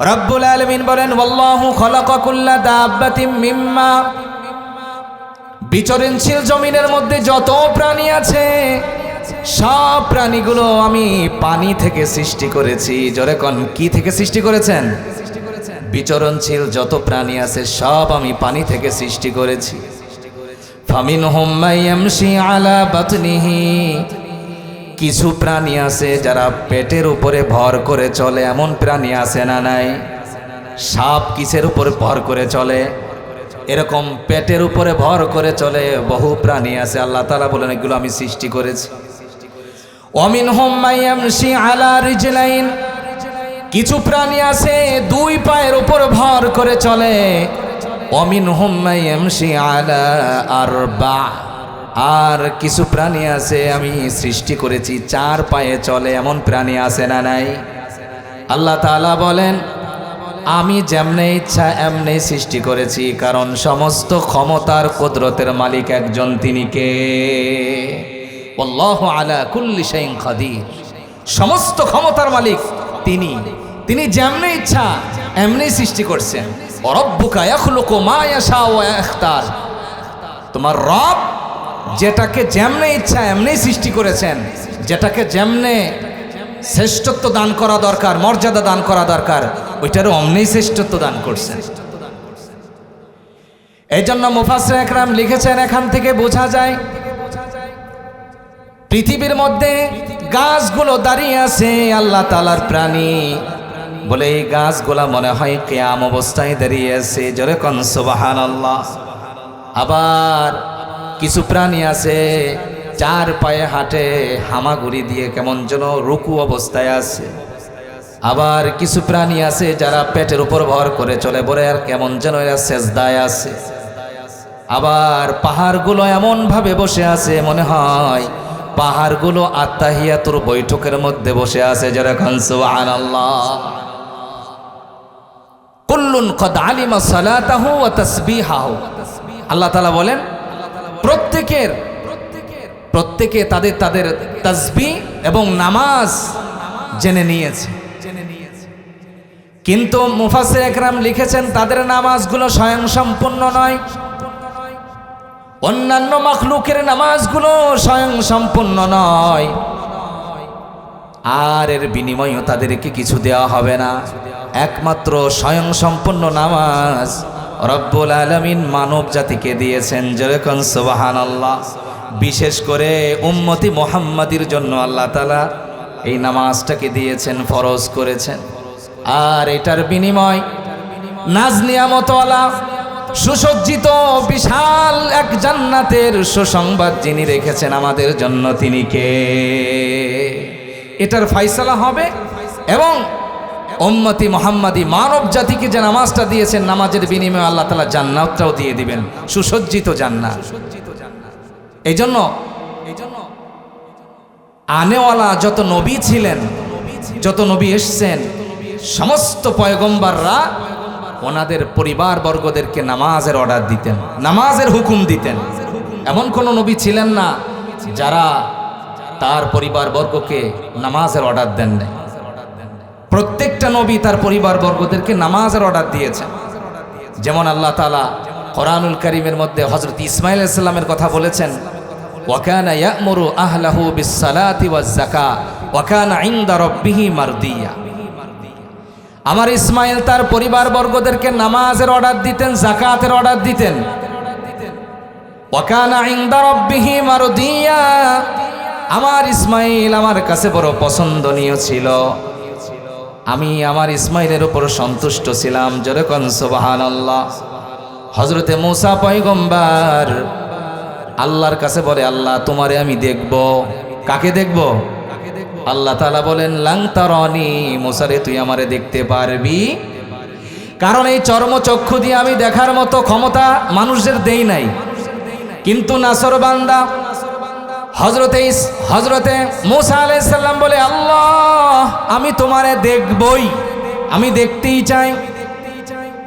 রব্বুল আলামিন বলেন ওয়াল্লাহু খালাকা কুল্লা দাব্বাতিন মিম্মা, বিচরণশীল জমিনের মধ্যে যত প্রাণী আছে সব প্রাণীগুলো আমি পানি থেকে সৃষ্টি করেছি। জোরে কোন, কি থেকে সৃষ্টি করেছেন? বিচরণশীল যত প্রাণী আছে সব আমি পানি থেকে সৃষ্টি করেছি। ফামিনহুম মাইয়ামশি আলা বাতনিহি, কিছু প্রাণী আছে যারা পেটের উপরে ভর করে চলে, এমন প্রাণী আছে না নাই? সাপ কিসের উপরে ভর করে চলে? এরকম পেটের উপরে ভর করে চলে বহু প্রাণী আছে। আল্লাহ তাআলা বলেন এগুলো আমি সৃষ্টি করেছি। ওয়ামিনহুম মাইয়ামশি আলা রিজলাইন, কিছু প্রাণী আছে দুই পায়ের উপর ভর করে চলে। ওয়ামিনহুম মাইয়ামশি আলা আরবা, আর কিছু প্রাণী আছে আমি সৃষ্টি করেছি চার পায়ে চলে, এমন প্রাণী আছে না নাই? আল্লাহ তাআলা বলেন আমি যেমনে ইচ্ছা এমনি সৃষ্টি করেছি, কারণ সমস্ত ক্ষমতার কুদরতের মালিক একজন, তিনি কে? আল্লাহু আলা কুল্লি শাইইন কাদির, সমস্ত ক্ষমতার মালিক তিনি। তিনি যেমনি ইচ্ছা এমনি সৃষ্টি করছেন। রব্বুকা ইয়াখলুকু মা ইয়াশা ওয়া ইয়াখতার, তোমার রব যেটাকে যেমনে ইচ্ছা এমনি সৃষ্টি করেছেন, যেটাকে যেমনে শ্রেষ্ঠত্ব দান করা দরকার, মর্যাদা দান করা দরকার, ওইটারও অমনি শ্রেষ্ঠত্ব দান করছেন। এই জন্য মুফাসসির একরাম লিখেছেন এখান থেকে বোঝা যায় পৃথিবীর মধ্যে গাছগুলো দাঁড়িয়ে আছে আল্লাহ তাআলার প্রাণী বলে, এই গাছগুলা মনে হয় কিয়াম অবস্থায় দাঁড়িয়ে আছে। জোরে কোন সুবহানাল্লাহ। আবার কিছু প্রাণী আছে চার পায়ে হাঁটে, হামাগুড়ি দিয়ে কেমন যেন রুকু অবস্থায় আছে। আবার কিছু প্রাণী আছে যারা পেটের উপর ভর করে চলে, বলে আর কেমন যেন এরা সেজদায় আছে। আবার পাহাড়গুলো এমন ভাবে বসে আছে মনে হয় পাহাড়গুলো আত্তাহিয়াতুর বৈঠকের মধ্যে বসে আছে। যারা খান সুবহানাল্লাহ। কুল্লুন কদ আলিমা সালাতাহু ওয়া তাসবিহাহু, আল্লাহ তাআলা বলেন প্রত্যেকে তাদের তাদের তাসবিহ এবং নামাজ জেনে নিয়েছে। কিন্তু মুফাসসির একরাম লিখেছেন তাদের নামাজগুলো স্বয়ং সম্পূর্ণ নয়, অন্যান্য মাখলুকের নামাজগুলো স্বয়ং সম্পূর্ণ নয়, আর এর বিনিময়েও তাদেরকে কিছু দেওয়া হবে না। একমাত্র স্বয়ং সম্পূর্ণ নামাজ রব্বুল আলামিন মানব জাতিকে দিয়েছেন। যেরকম সুবহানাল্লাহ। বিশেষ করে উম্মতি মুহাম্মাদির জন্য আল্লাহ তাআলা এই নামাজটাকে দিয়েছেন, ফরজ করেছেন। আর এটার বিনিময় নাজ নিয়ামতওয়ালা সুসজ্জিত বিশাল এক জান্নাতের সুসংবাদ যিনি রেখেছেন আমাদের জন্য, তিনি কে? এটার ফয়সালা হবে এবং উম্মতি মুহাম্মাদি মানব জাতিকে যে নামাজটা দিয়েছেন, নামাজের বিনিময়ে আল্লাহ তাআলা জান্নাতটাও দিয়ে দিবেন, সুসজ্জিত জান্নাত। এই জন্য আনেওয়ালা যত নবী ছিলেন, যত নবী এসছেন, সমস্ত পয়গম্বররা ওনাদের পরিবার বর্গদেরকে নামাজের অর্ডার দিতেন, নামাজের হুকুম দিতেন। এমন কোন নবী ছিলেন না যারা তার পরিবার বর্গকে নামাজের অর্ডার দেন নাই। প্রত্যেকটা নবী তার পরিবার বর্গদেরকে নামাজের অর্ডার দিয়েছেন। যেমন আল্লাহ তাআলা কোরআনুল কারীমের মধ্যে হযরত ইসমাঈল আলাইহিস সালামের কথা বলেছেন, ওয়া কানা ইয়া'মুরু আহলাহু বিস-সালাতি ওয়াজ-যাকা ওয়া কানা 'ইনদা রাব্বিহি মারদিয়া। আমার ইসমাইল তার পরিবার বর্গদেরকে নামাজের অর্ডার দিতেন, যাকাতের অর্ডার দিতেন। ওয়া কানা 'ইনদা রাব্বিহি মারদিয়া, আমার ইসমাইল আমার কাছে বড় পছন্দনীয় ছিল, আমি আমার ইসমাইলের উপর সন্তুষ্ট ছিলাম। জোরে কোন সুবহানাল্লাহ। হযরতে মূসা পয়গম্বর আল্লাহর কাছে বলে, আল্লাহ তোমারে আমি দেখব। কাকে দেখব? আল্লাহ তাআলা বলেন লাং তারানি, মূসা রে তুই আমারে দেখতে পারবি, কারণ এই চর্মচক্ষু দিয়ে আমি দেখার মতো ক্ষমতা মানুষদের দেই নাই। কিন্তু নাসর বান্দা হযরতে মূসা আলাইহিস সালাম বলে, আল্লাহ আমি তোমারে দেখবই, আমি দেখতেই চাই।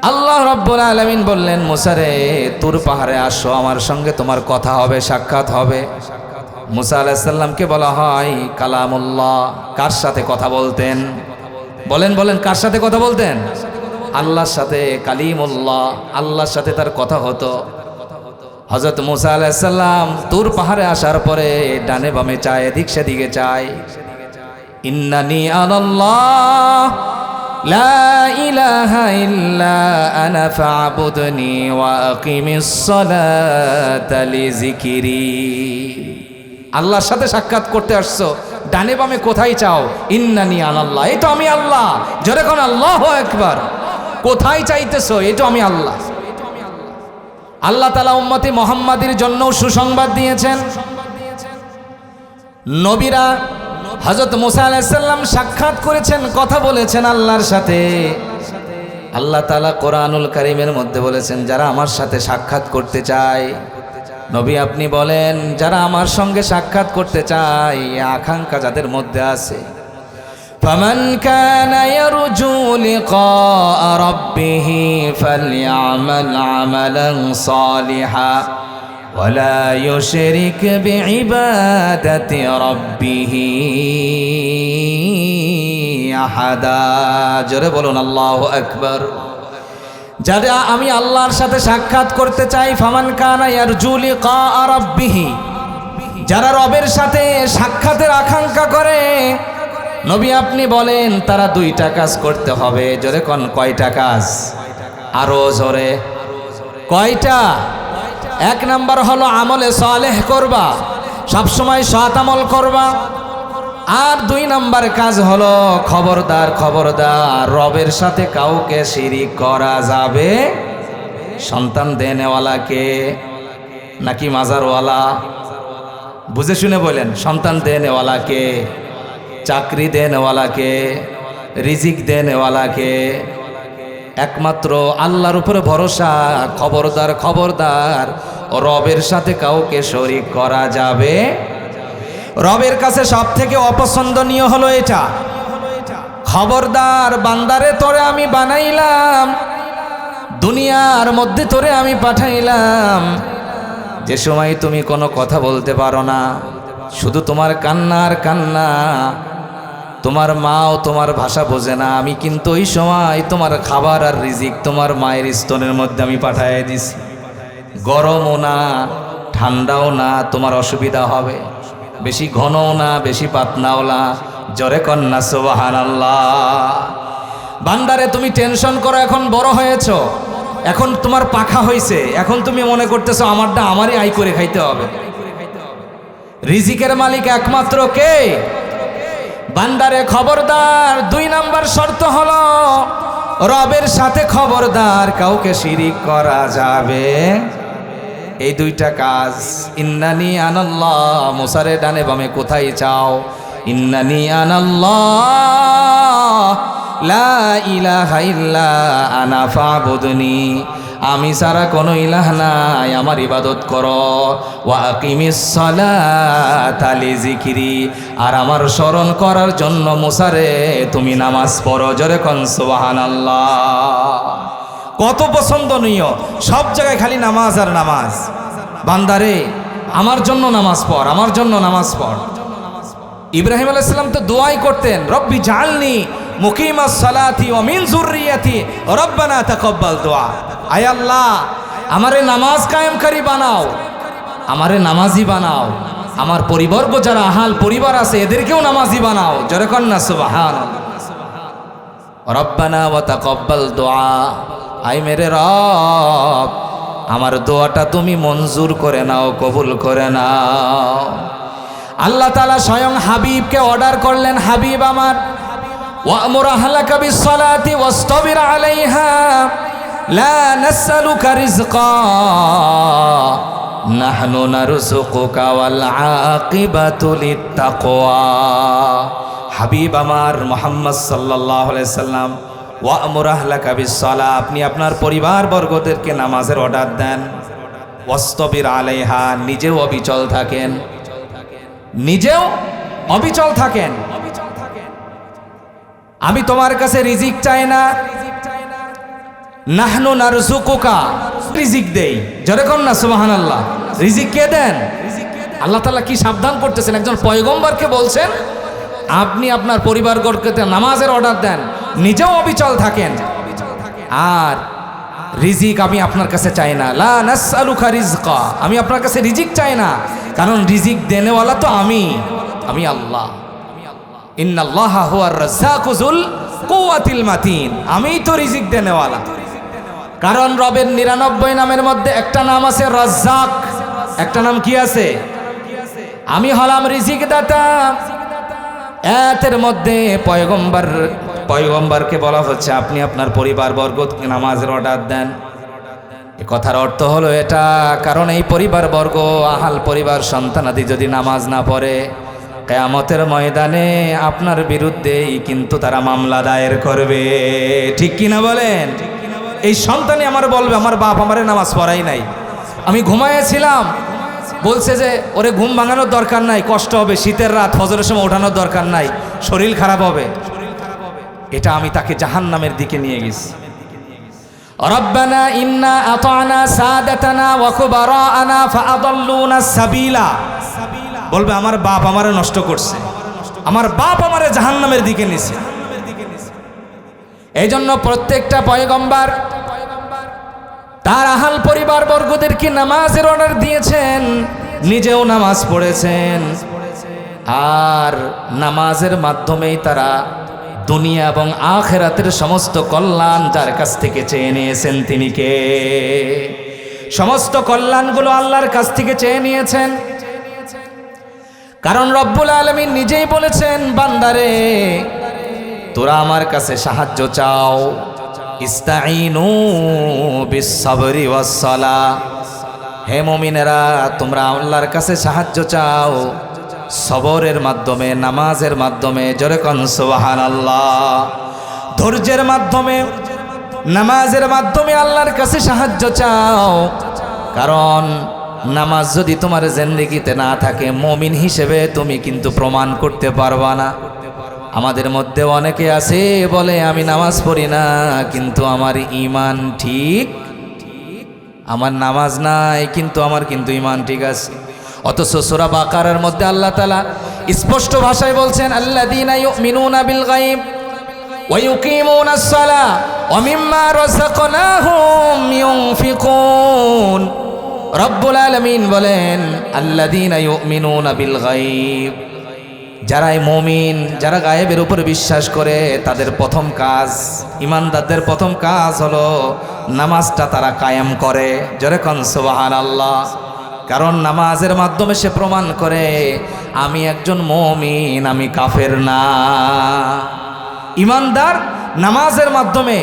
আল্লাহ রাব্বুল আলামিন বললেন, মূসা রে তুর পাহাড়ে আসো, আমার সঙ্গে তোমার কথা হবে, সাক্ষাৎ হবে। মূসা আলাইহিস সালামকে বলা হয় কালামুল্লাহ। কার সাথে কথা বলতেন? বলেন বলেন, কার সাথে কথা বলতেন? আল্লাহর সাথে, কালিমুল্লাহ, আল্লাহর সাথে তার কথা হতো। হযরত মুসা আলাইহিস সালাম তুর পাহাড়ে আসার পরে ডানে বামে চায়, এদিক সেদিকে চায়। ইন্নানি আনাল্লাহ লা ইলাহা ইল্লা আনা ফা'বুদনি ওয়া আকিমিস সালাতা লিযিকরি। আল্লাহর সাথে সাক্ষাৎ করতে আসছো, ডানে বামে কোথায় চাও? ইন্নানি আনাল্লাহ, এই তো আমি আল্লাহ। জোরে কোন আল্লাহু আকবার। কোথায় চাইতেছো? এই তো আমি আল্লাহ। আল্লাহ তাআলা উম্মতি মুহাম্মাদের জন্য সুসংবাদ দিয়েছেন। নবীরা হযরত মুসা আলাইহিস সালাম সাক্ষাৎ করেছেন, কথা বলেছেন আল্লাহর সাথে। আল্লাহ তাআলা কোরআনুল কারীমের মধ্যে বলেছেন, যারা আমার সাথে সাক্ষাৎ করতে চায়, নবী আপনি বলেন, যারা আমার সঙ্গে সাক্ষাৎ করতে চায়, আকাঙ্ক্ষা যাদের মধ্যে আছে, ফামান কানা ইয়ারজু লিকা রাব্বিহি ফালইআমাল আমালান সালিহা ওয়ালা ইউশরিক বিইবাদাতি রাব্বিহি আহাদা। জোরে বলুন আল্লাহু আকবার। যারা আমি আল্লাহর সাথে সাক্ষাৎ করতে চাই, ফামান কানা ইয়ারজু লিকা রাব্বিহি, যারা রবের সাথে সাক্ষাতের আকাঙ্ক্ষা করে, নবী আপনি বলেন তারা দুইটা কাজ করতে হবে। জোরে কোন, কয়টা কাজ? আরো জোরে, কয়টা? এক নাম্বার হলো আমলে সালেহ করবা, সবসময় সৎ আমল করবা। আর দুই নাম্বার কাজ হলো, খবরদার খবরদার, রবের সাথে কাউকে শিরিক করা যাবে। সন্তান দেনেওয়ালাকে নাকি মাজারওয়ালা? বুঝে শুনে বলেন। সন্তান দেনেওয়ালাকে, চাকরি দেনেওয়ালাকে, রিজিক দেনেওয়ালাকে, একমাত্র আল্লাহর উপরে ভরসা। খবরদার খবরদার, রবের সাথে কাউকে শরীক করা যাবে। রবের কাছে সব থেকে অপছন্দনীয় হলো এটা। খবরদার বান্দারে, তোরে আমি বানাইলাম, দুনিয়ার মধ্যে তোরে আমি পাঠাইলাম, যে সময় তুমি কোনো কথা বলতে পারো না, শুধু তোমার কান্নার কান্না, তোমার মাও তোমার ভাষা বোঝে না, আমি কিন্তু ওই সময় তোমার খাবার আর রিজিক তোমার মায়ের স্তনের মধ্যে আমি পাঠাই দিছি। গরমও না ঠান্ডাও না, তোমার অসুবিধা হবে। বেশি ঘনও না বেশি পাতনাও না। জোরে কন্যা সুবহানাল্লাহ। বান্দারে তুমি টেনশন করো, এখন বড় হয়েছো, এখন তোমার পাখা হয়েছে, এখন তুমি মনে করতেছো আমারটা আমারই আয় করে খাইতে হবে। রিজিকের মালিক একমাত্র কে? বান্দারে খবরদার, দুই নাম্বার শর্ত হলো, রবের সাথে খবরদার কাউকে শিরিক করা যাবে। এই দুইটা কাজ। ইন্নানি আনাল্লাহ, মুসারে ডানে বামে কোথায় চাও? ইন্নানি আনাল্লাহ লা ইলাহা ইল্লা আনা ফা'বুদনি, আমি ছাড়া কোনো ইলাহ নাই, আমার ইবাদত করো। ওয়া আকিমিস সালাতা লিযিকরি, আর আমার স্মরণ করার জন্য মুসারে তুমি নামাজ পড়ো। জোরে কোন সুবহানাল্লাহ। কত পছন্দনীয়, সব জায়গায় খালি নামাজ আর নামাজ। বান্দারে আমার জন্য নামাজ পড়, আমার জন্য নামাজ পড়। ইব্রাহিম আলাইহিস সালাম তো দোয়াই করতেন, রব্বি জাআলনি মুকিমাস সালাতি ওয়া মিন যুররিয়াতি রব্বানা তাকাব্বাল দুআ। আয় আল্লাহ, আমারে নামাজ কায়েমকারী বানাও, আমারে নামাজি বানাও, আমার পরিবর্গ যারা আহাল পরিবার আছে এদেরকেও নামাজি বানাও। জোরে কোন না সুবহানাল্লাহ। রব্বানা ওয়া তাকাব্বাল দুআ, আয় মেরে রব, আমার দোয়াটা তুমি মঞ্জুর করে নাও, কবুল করে নাও। আল্লাহ তাআলা স্বয়ং হাবিবকে অর্ডার করলেন, হাবিব আমার, ওয়া'মুর আহলাকা বিস-সালাতি ওয়াসতাবির আলাইহা লা নাসআলুকা রিজকা নাহনু নারযুকুকা ওয়াল আকিবাতু লিত-তাকওয়া। হাবিব আমার মুহাম্মদ সাল্লাল্লাহু আলাইহি সাল্লাম, ওয়া'মুর আহলাকা বিস-সালাহ, আপনি আপনার পরিবার বর্গদেরকে নামাজের অর্ডার দেন। ওয়াসতাবির আলাইহা, নিজেও অবিচল থাকেন, নিজেও অবিচল থাকেন। আমি তোমার কাছে রিজিক চাই না, নাহনু নারযুকুকা, রিজিক দেই। জোরে কোন না সুবহানাল্লাহ। রিজিক কে দেন? আল্লাহ তাআলা কি সাবধান করতেছেন, একজন পয়গম্বরকে বলছেন আপনি আপনার পরিবারবর্গকে নামাজের অর্ডার দেন। নিজেও অবিচল থাকেন। আর রিজিক আমি আপনার কাছে চাই না, লা নাসআলুকা রিজকা, আমি আপনার কাছে রিজিক চাই না, কারণ রিজিক দেনেওয়ালা তো আমি আল্লাহ। ইন্নাল্লাহা হুয়ার রাজ্জাকু যুল কুওয়াতিল মাতিন, আমিই তো রিজিক দেনেওয়ালা। কারণ রবের 99 নামের মধ্যে একটা নাম আছে রাজ্জাক, একটা নাম কি আছে? আমি হলাম রিজিক দাতা। এর মধ্যে পয়গম্বরকে বলা হচ্ছে আপনি আপনার পরিবারবর্গকে নামাজের অর্ডার দেন। এ কথার অর্থ হলো এটা, কারণ এই পরিবারবর্গ, আহাল পরিবার, সন্তানাদি যদি নামাজ না পড়ে, কিয়ামতের ময়দানে আপনার বিরুদ্ধেই কিন্তু তারা মামলা দায়ের করবে। ঠিক কিনা বলেন? এই সন্তানই আমার বলবে আমার বাপ আমারে নামাজ পড়াই নাই, আমি ঘুমাইয়াছিলাম, বলছে যে ওরে ঘুম ভাঙানোর দরকার নাই, কষ্ট হবে, শীতের রাত, ফজরের সময় ওঠানোর দরকার নাই, শরীর খারাপ হবে। এটা আমি তাকে জাহান্নামের দিকে নিয়ে গেছি। রব্বানা ইন্না আতানা সাদাতানা ওয়া কুবারানা ফাআদাল্লুনা সাবিলা, বলবে আমার বাপ আমারে নষ্ট করছে, আমার বাপ আমারে জাহান্নামের দিকে নিছে। এই জন্য প্রত্যেকটা পয়গম্বর তার আহাল পরিবার বর্গদেরকে নামাজের অর্ডার দিয়েছেন, নিজেও নামাজ পড়েছেন, আর নামাজের মাধ্যমেই তারা দুনিয়া এবং আখিরাতের সমস্ত কল্যাণ যার কাছ থেকে চেয়ে নিয়েছেন তিনি কে? সমস্ত কল্যাণগুলো আল্লাহর কাছ থেকে চেয়ে নিয়েছেন। কারণ রব্বুল আলামিন নিজেই বলেছেন, বান্দারে তোরা আমার কাছে সাহায্য চাও, ইস্তাঈনু বিস-সাবরি ওয়াস-সালাহ, হে মুমিনেরা তোমরা আল্লাহর কাছে সাহায্য চাও সবরের মাধ্যমে, নামাজের মাধ্যমে, জোরে কোন সুবহানাল্লাহ, ধৈর্যের মাধ্যমে, নামাজের মাধ্যমে আল্লাহর কাছে সাহায্য চাও। কারণ নামাজ যদি তোমার জিন্দেগিতে না থাকে, মুমিন হিসেবে তুমি কিন্তু প্রমাণ করতে পারবা না। আমাদের মধ্যে অনেকে আছে বলে আমি নামাজ পড়ি না, কিন্তু আমার ঈমান ঠিক, আমার নামাজ নাই কিন্তু আমার কিন্তু ঈমান ঠিক আছে। অথচ সূরা বাকারার মধ্যে আল্লাহ তাআলা স্পষ্ট ভাষায় বলছেন, আল্লাযীনা ইউমিনুনা বিল গায়ব ওয়া ইউকিমুনাস সালাহ ওয়া মিম্মা রাযাকনাহুম ইউনফিকুন। রব্বুল আলামিন বলেন, আল্লাযীনা ইউমিনুনা বিল গায়ব, যারা মুমিন, যারা গায়েবের উপর বিশ্বাস করে, তাদের প্রথম কাজ, ইমানদারদের প্রথম কাজ হলো নামাজটা তারা কায়েম করে। জোরে কোন সুবহানাল্লাহ। কারণ নামাজের মাধ্যমে সে প্রমাণ করে আমি একজন মুমিন, আমি কাফের না। ইমানদার নামাজের মাধ্যমে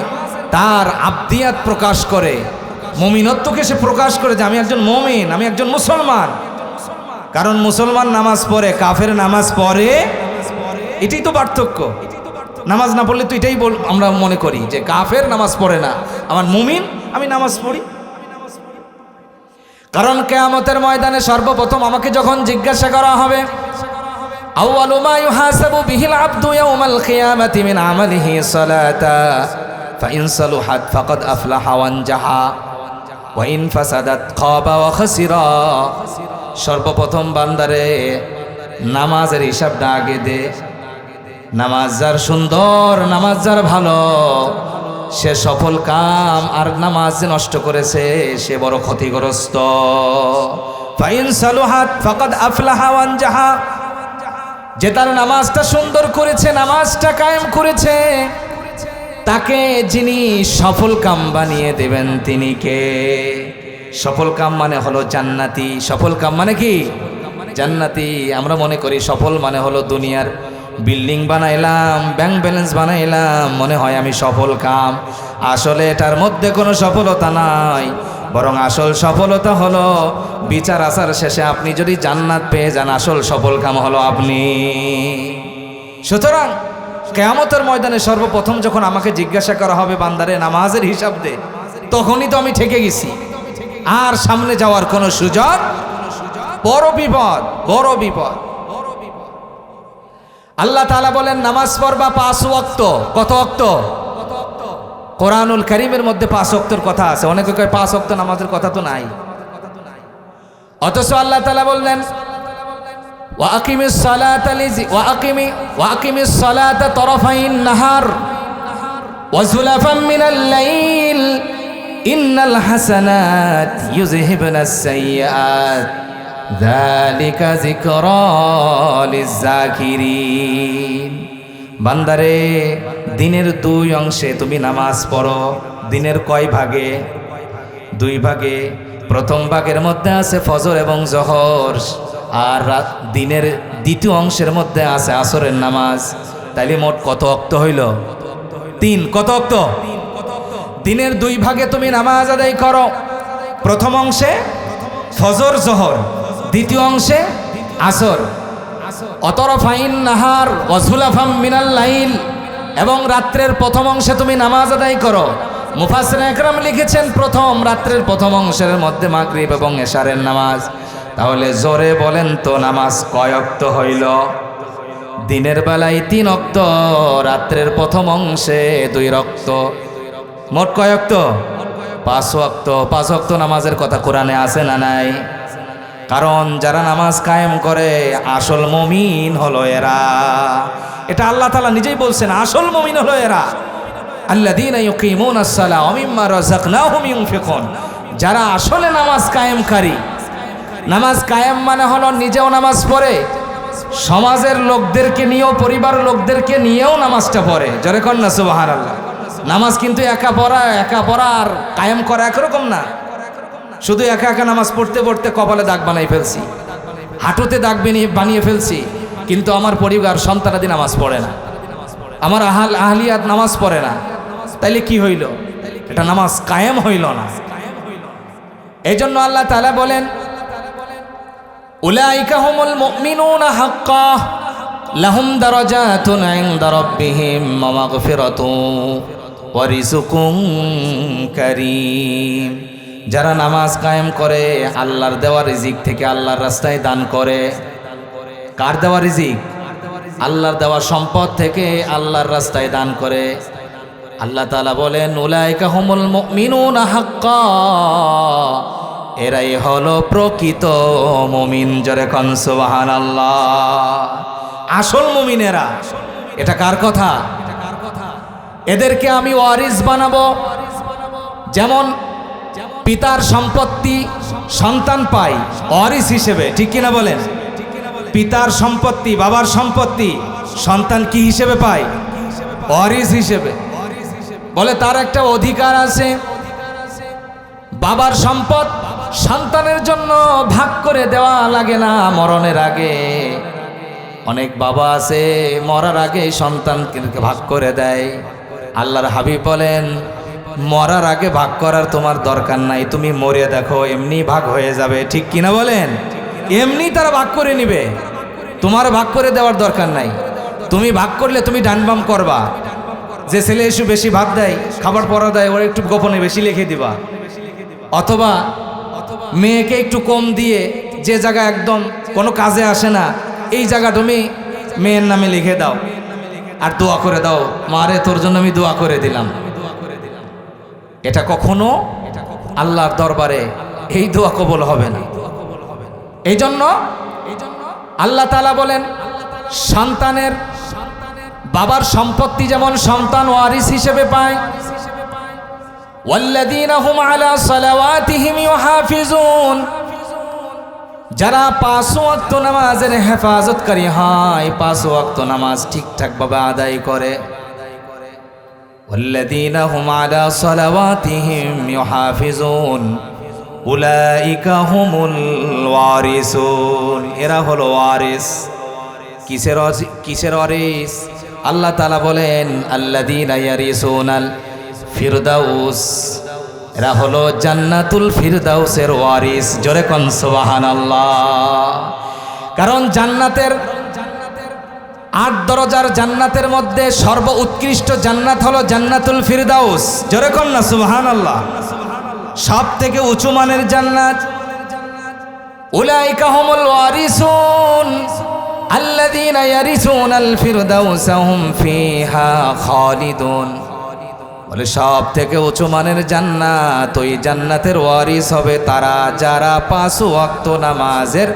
তার আবদিয়াত প্রকাশ করে, মুমিনত্বকে সে প্রকাশ করে যে আমি একজন মুমিন, আমি একজন মুসলমান। কারণ মুসলমান নামাজ পড়ে, কাফের নামাজ পড়ে, এটাই তো পার্থক্য। নামাজ না পড়লে তো এটাই আমরা মনে করি যে কাফের নামাজ পড়ে না, আমার মুমিন, আমি নামাজ পড়ি। কারণ কিয়ামতের ময়দানে সর্বপ্রথম আমাকে যখন জিজ্ঞাসা করা হবে, আউয়ালু মা ইউহাসাবু বিহিল আবদু ইয়াউমাল কিয়ামাতি মিন আমালিহি সালাতা ফাইন সালুহাত ফাকাদ আফলাহা ওয়া আনজাহা ওয়া ইন ফাসাদাত খাবা ওয়া খাসিরা। সর্বপ্রথম বান্দারে নামাজের হিসাবটা আগে দে। নামাজ যার সুন্দর, নামাজ যার ভালো, সে সফল কাম, আর নামাজ নষ্ট করেছে সে বড় ক্ষতিগ্রস্ত। ফাইন সালুহাত ফাকাদ আফলাহা ওয়া আনজাহা, যে তার নামাজটা সুন্দর করেছে, নামাজটা কায়েম করেছে, তাকে যিনি সফল কাম বানিয়ে দেবেন তিনি কে? সফল কাম মানে হলো জান্নাতি। সফল কাম মানে কি? জান্নাতি। আমরা মনে করি সফল মানে হলো দুনিয়ার বিল্ডিং বানাইলাম, ব্যাংক ব্যালেন্স বানাইলাম, মনে হয় আমি সফল কাম। আসলে এটার মধ্যে কোনো সফলতা নাই, বরং আসল সফলতা হলো বিচার আচার শেষে আপনি যদি জান্নাত পেয়ে যান, আসল সফল কাম হলো আপনি। সুতরাং কিয়ামতের ময়দানে সর্বপ্রথম যখন আমাকে জিজ্ঞাসা করা হবে, বান্দারে নামাজের হিসাব দে, তখনই তো আমি ঠেকে গেছি, আর সামনে যাওয়ার কোনো সুযোগ, বড় বিপদ, বড় বিপদ। আল্লাহ তাআলা বলেন নামাজ পড়বা 5 ওয়াক্ত। কত ওয়াক্ত? কোরআনুল কারীমের মধ্যে 5 ওয়াক্তের কথা আছে। অনেকে কয় 5 ওয়াক্ত নামাজের কথা তো নাই। অথচ আল্লাহ তাআলা বললেন ওয়া আকিমিস সালাতা তারাফাইন নাহার ওয়াজুলাফাম মিনাল লাইল ইন্নাল হাসানাত ইউযহিবুনাস সাইয়্যাত যালিকা যিকরা লিয-যাকিরিন। বান্দারে, দিনের 2 অংশে তুমি নামাজ পড়ো। দিনের কয় ভাগে? 2 ভাগে। প্রথম ভাগের মধ্যে আছে ফজর এবং জোহর, আর দিনের দ্বিতীয় অংশের মধ্যে আছে আসরের নামাজ। তাইলে মোট কত ওয়াক্ত হইল? 3। কত ওয়াক্ত? দিনের 2 ভাগে তুমি নামাজ আদায় করো। প্রথম অংশে ফজর জোহর, দ্বিতীয় অংশে আসর। অতরফাইন নাহার ওয়াজুলাফাম মিনাল লাইল, এবং রাত্রের প্রথম অংশে তুমি নামাজ আদায় করো। মুফাসসিরিন একরাম লিখেছেন প্রথম রাত্রের প্রথম অংশের মধ্যে মাগরিব এবং এশারের নামাজ। তাহলে জোরে বলেন তো নামাজ কয় ওয়াক্ত হইল? দিনের বেলায় 3 ওয়াক্ত, রাত্রের প্রথম অংশে 2 ওয়াক্ত, মোট কয় ওয়াক্ত? 5 ওয়াক্ত। 5 ওয়াক্ত নামাজের কথা কোরআনে আছে না নাই? কারণ যারা নামাজ কায়েম করে আসল মুমিন হলো এরা। এটা আল্লাহ তাআলা নিজেই বলছেন, আসল মুমিন হলো এরা। আল্লাযীনা ইউকিমুনাস সালাহ ওয়া মিম্মা রাযাকনাহুম ইউনফিকুন। যারা আসলে নামাজ কায়েমকারী। নামাজ কায়েম মানে হলো নিজেও নামাজ পড়ে, সমাজের লোকদেরকে নিয়েও, পরিবারের লোকদেরকে নিয়েও নামাজটা পড়ে। জোরে কর না সুবহানাল্লাহ। নামাজ কিন্তু একা পড়া আর কায়েম করা একরকম না। শুধু একা একা নামাজ পড়তে পড়তে কপালে দাগ বানাই ফেলছি, হাঁটুতে দাগ বানিয়ে ফেলছি, কিন্তু আমার পরিবার সন্তানাদি নামাজ পড়ে না, আমার আহলিয়াত নামাজ পড়ে না। তাইলে কি হইল? এটা নামাজ কায়েম হইল না। এই জন্য আল্লাহ তাআলা বলেন, উলাইকা হুমুল মুমিনুনা হাক্কা লাহুম দারাজাতুন ইনদা রাব্বিহিম ওয়া মাগফিরাতুন ওয়া রিজকুন কারীম। যারা নামাজ কায়েম করে আল্লাহর দেওয়া রিজিক থেকে আল্লাহর রাস্তায় দান করে। কার দেওয়া রিজিক? আল্লাহর দেওয়া সম্পদ থেকে আল্লাহর রাস্তায় দান করে। আল্লাহ তাআলা বলেন, উলাইকা হুমুল মুমিনুনা হাক্কা, এরাই হলো প্রকৃত মুমিন। জোরে কোন সুবহানাল্লাহ। আসল মুমিনেরা। এটা কার কথা? এদেরকে আমি ওয়ারিস বানাবো। যেমন পিতার সম্পত্তি সন্তান পায় ওয়ারিস হিসেবে, ঠিক কিনা বলেন? পিতার সম্পত্তি, বাবার সম্পত্তি সন্তান কি হিসেবে পায়? ওয়ারিস হিসেবে। বলে তার একটা অধিকার আছে। বাবার সম্পদ সন্তানের জন্য ভাগ করে দেওয়া লাগে না মরণের আগে। অনেক বাবা আছে মরার আগে সন্তানকে ভাগ করে দেয়। আল্লাহর হাবিব বলেন, মরার আগে ভাগ করার তোমার দরকার নাই, তুমি মরে দেখো এমনি ভাগ হয়ে যাবে। ঠিক কিনা বলেন? এমনি তারা ভাগ করে নিবে, তোমার ভাগ করে দেওয়ার দরকার নাই। তুমি ভাগ করলে তুমি ডান বাম করবা। যে ছেলে এসে বেশি ভাত দেয়, খাবার পরা দেয়, ওরা একটু গোপনে বেশি লিখে দিবা। অথবা মেয়েকে একটু কম দিয়ে, যে জায়গা একদম কোনো কাজে আসে না এই জায়গা তুমি মেয়ের নামে লিখে দাও, আর দোয়া করে দাও, মারে তোর জন্য আমি দোয়া করে দিলাম। এটা কখনো আল্লাহর দরবারে এই দোয়া কবুল হবে না। এই জন্য আল্লাহ তাআলা বলেন, সন্তানের বাবার সম্পত্তি যেমন সন্তান ওয়ারিস হিসেবে পায়, ওয়াল্লাযীনা হুম আলা সালাওয়াতিহিম ইউহাফিজুন, যারা 5 ওয়াক্ত নামাজের হেফাজতকারী হয়, 5 ওয়াক্ত নামাজ ঠিকঠাকভাবে আদায় করে। ওয়াল্লাযীনা হুম আলা সালাওয়াতিহিম ইউহাফিজুন উলাইকা হুমুল ওয়ারিসুন, এরা হলো ওয়ারিস। কিসের ওয়ারিস? আল্লাহ তাআলা বলেন, আল্লাযীনা ইয়ারিসুনাল ফিরদাউস, এরা হলো জান্নাতুল ফিরদাউসের ওয়ারিস। জোরে কোন সুবহানাল্লাহ। কারণ জান্নাতের 8 দরজার জান্নাতের মধ্যে সর্বোৎকৃষ্ট জান্নাত হলো জান্নাতুল ফিরদাউস। জোরে কোন না সুবহানাল্লাহ। সব থেকে উঁচু মানের জান্নাত। উলাইকা হুমুল ওয়ারিসুন আল্লাযীনা ইয়ারিসুনাল ফিরদাউসা হুম ফিহা খালিদুন, বলে সব থেকে উঁচু মানের জান্নাত, ওই জান্নাতের ওয়ারিস হবে তারা যারা 5 ওয়াক্ত নামাজের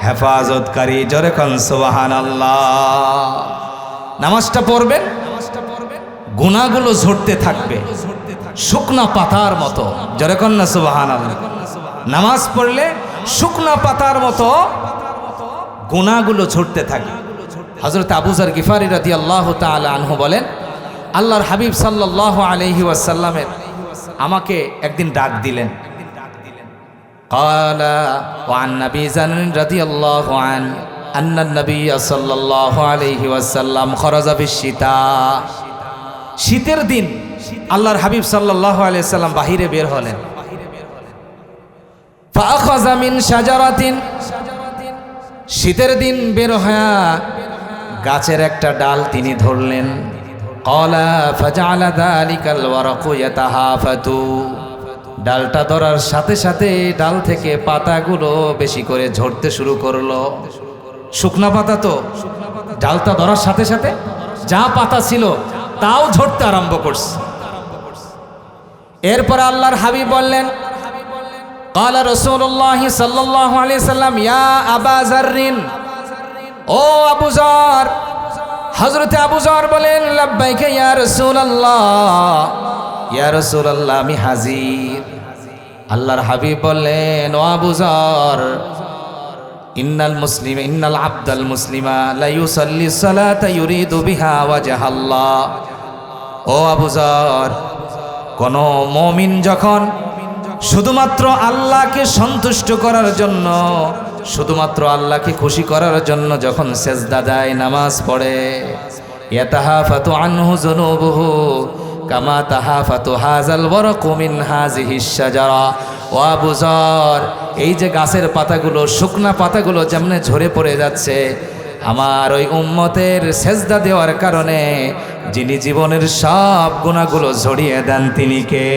হেফাজতকারী। জোরে কোন সুবহানাল্লাহ। নামাজটা পড়বেন, গুনাহগুলো ঝরতে থাকবে শুকনা পাতার মতো। জোরে কন্যা সুবহানাল্লাহ। নামাজ পড়লে শুকনা পাতার মতো গুনাহগুলো ঝরতে থাকে। হযরত আবু যর গিফারি রাদিয়াল্লাহু তাআলা আনহু বলেন, আল্লাহর হাবিব সাল্লাল্লাহু আলাইহি ওয়াসাল্লামের আমাকে একদিন ডাক দিলেন। ক্বালা ওয়া আন নবী জান রাদিয়াল্লাহু আন আন্না নবী সাল্লাল্লাহু আলাইহি ওয়াসাল্লাম খরাজা বিশ-শিতা। শীতের দিন আল্লাহর হাবিব সাল্লাল্লাহু আলাইহি ওয়াসাল্লাম বাহিরে বের হলেন। ফাআখাযা মিন শাজারাতিন, শীতের দিন বের হয়ে গাছের একটা ডাল তিনি ধরলেন। ক্বালা ফাজআলা যালিকাল ওয়ারাকু ইয়াতাহাফাতু, ডালটা ধরার সাথে সাথে ডাল থেকে পাতাগুলো বেশি করে ঝরতে শুরু করলো। শুকনা পাতা তো ডালটা ধরার সাথে সাথে যা পাতা ছিল তাও ঝরতে আরম্ভ করছে। এরপর আল্লাহর হাবিব বললেন, ক্বালা রাসূলুল্লাহ সাল্লাল্লাহু আলাইহি সাল্লাম ইয়া আবা যাররিন, ও আবু যর। হযরতে আবু যর বলেন, লাব্বাইকা ইয়া রাসূলুল্লাহ, ইয়া রাসূলুল্লাহ আমি হাজির। আল্লাহর হাবিব বললেন, ও আবু যর, ইন্নাল আবদাল মুসলিমা লা ইউসাল্লি সালাতা ইউরিদু বিহা ওয়াজহাল্লাহ। ও আবু যর, কোন মুমিন যখন শুধুমাত্র আল্লাহকে সন্তুষ্ট করার জন্য, শুধুমাত্র আল্লাহকে খুশি করার জন্য যখন সেজদা দেয়, নামাজ পড়ে, ইয়াতাহাফাতু আনহু যুনুবুহু কামা তাহাফাতু হাযাল ওয়ারাকু মিন হাযিহিশ শাজারা। ও আবু যর, এই যে গাছের পাতাগুলো, শুকনা পাতাগুলো যেমনে ঝরে পড়ে যাচ্ছে, আমার ওই উম্মতের সেজদা দেওয়ার কারণে যিনি জীবনের সব গুনাহগুলো ঝরিয়ে দেন তিনি কে?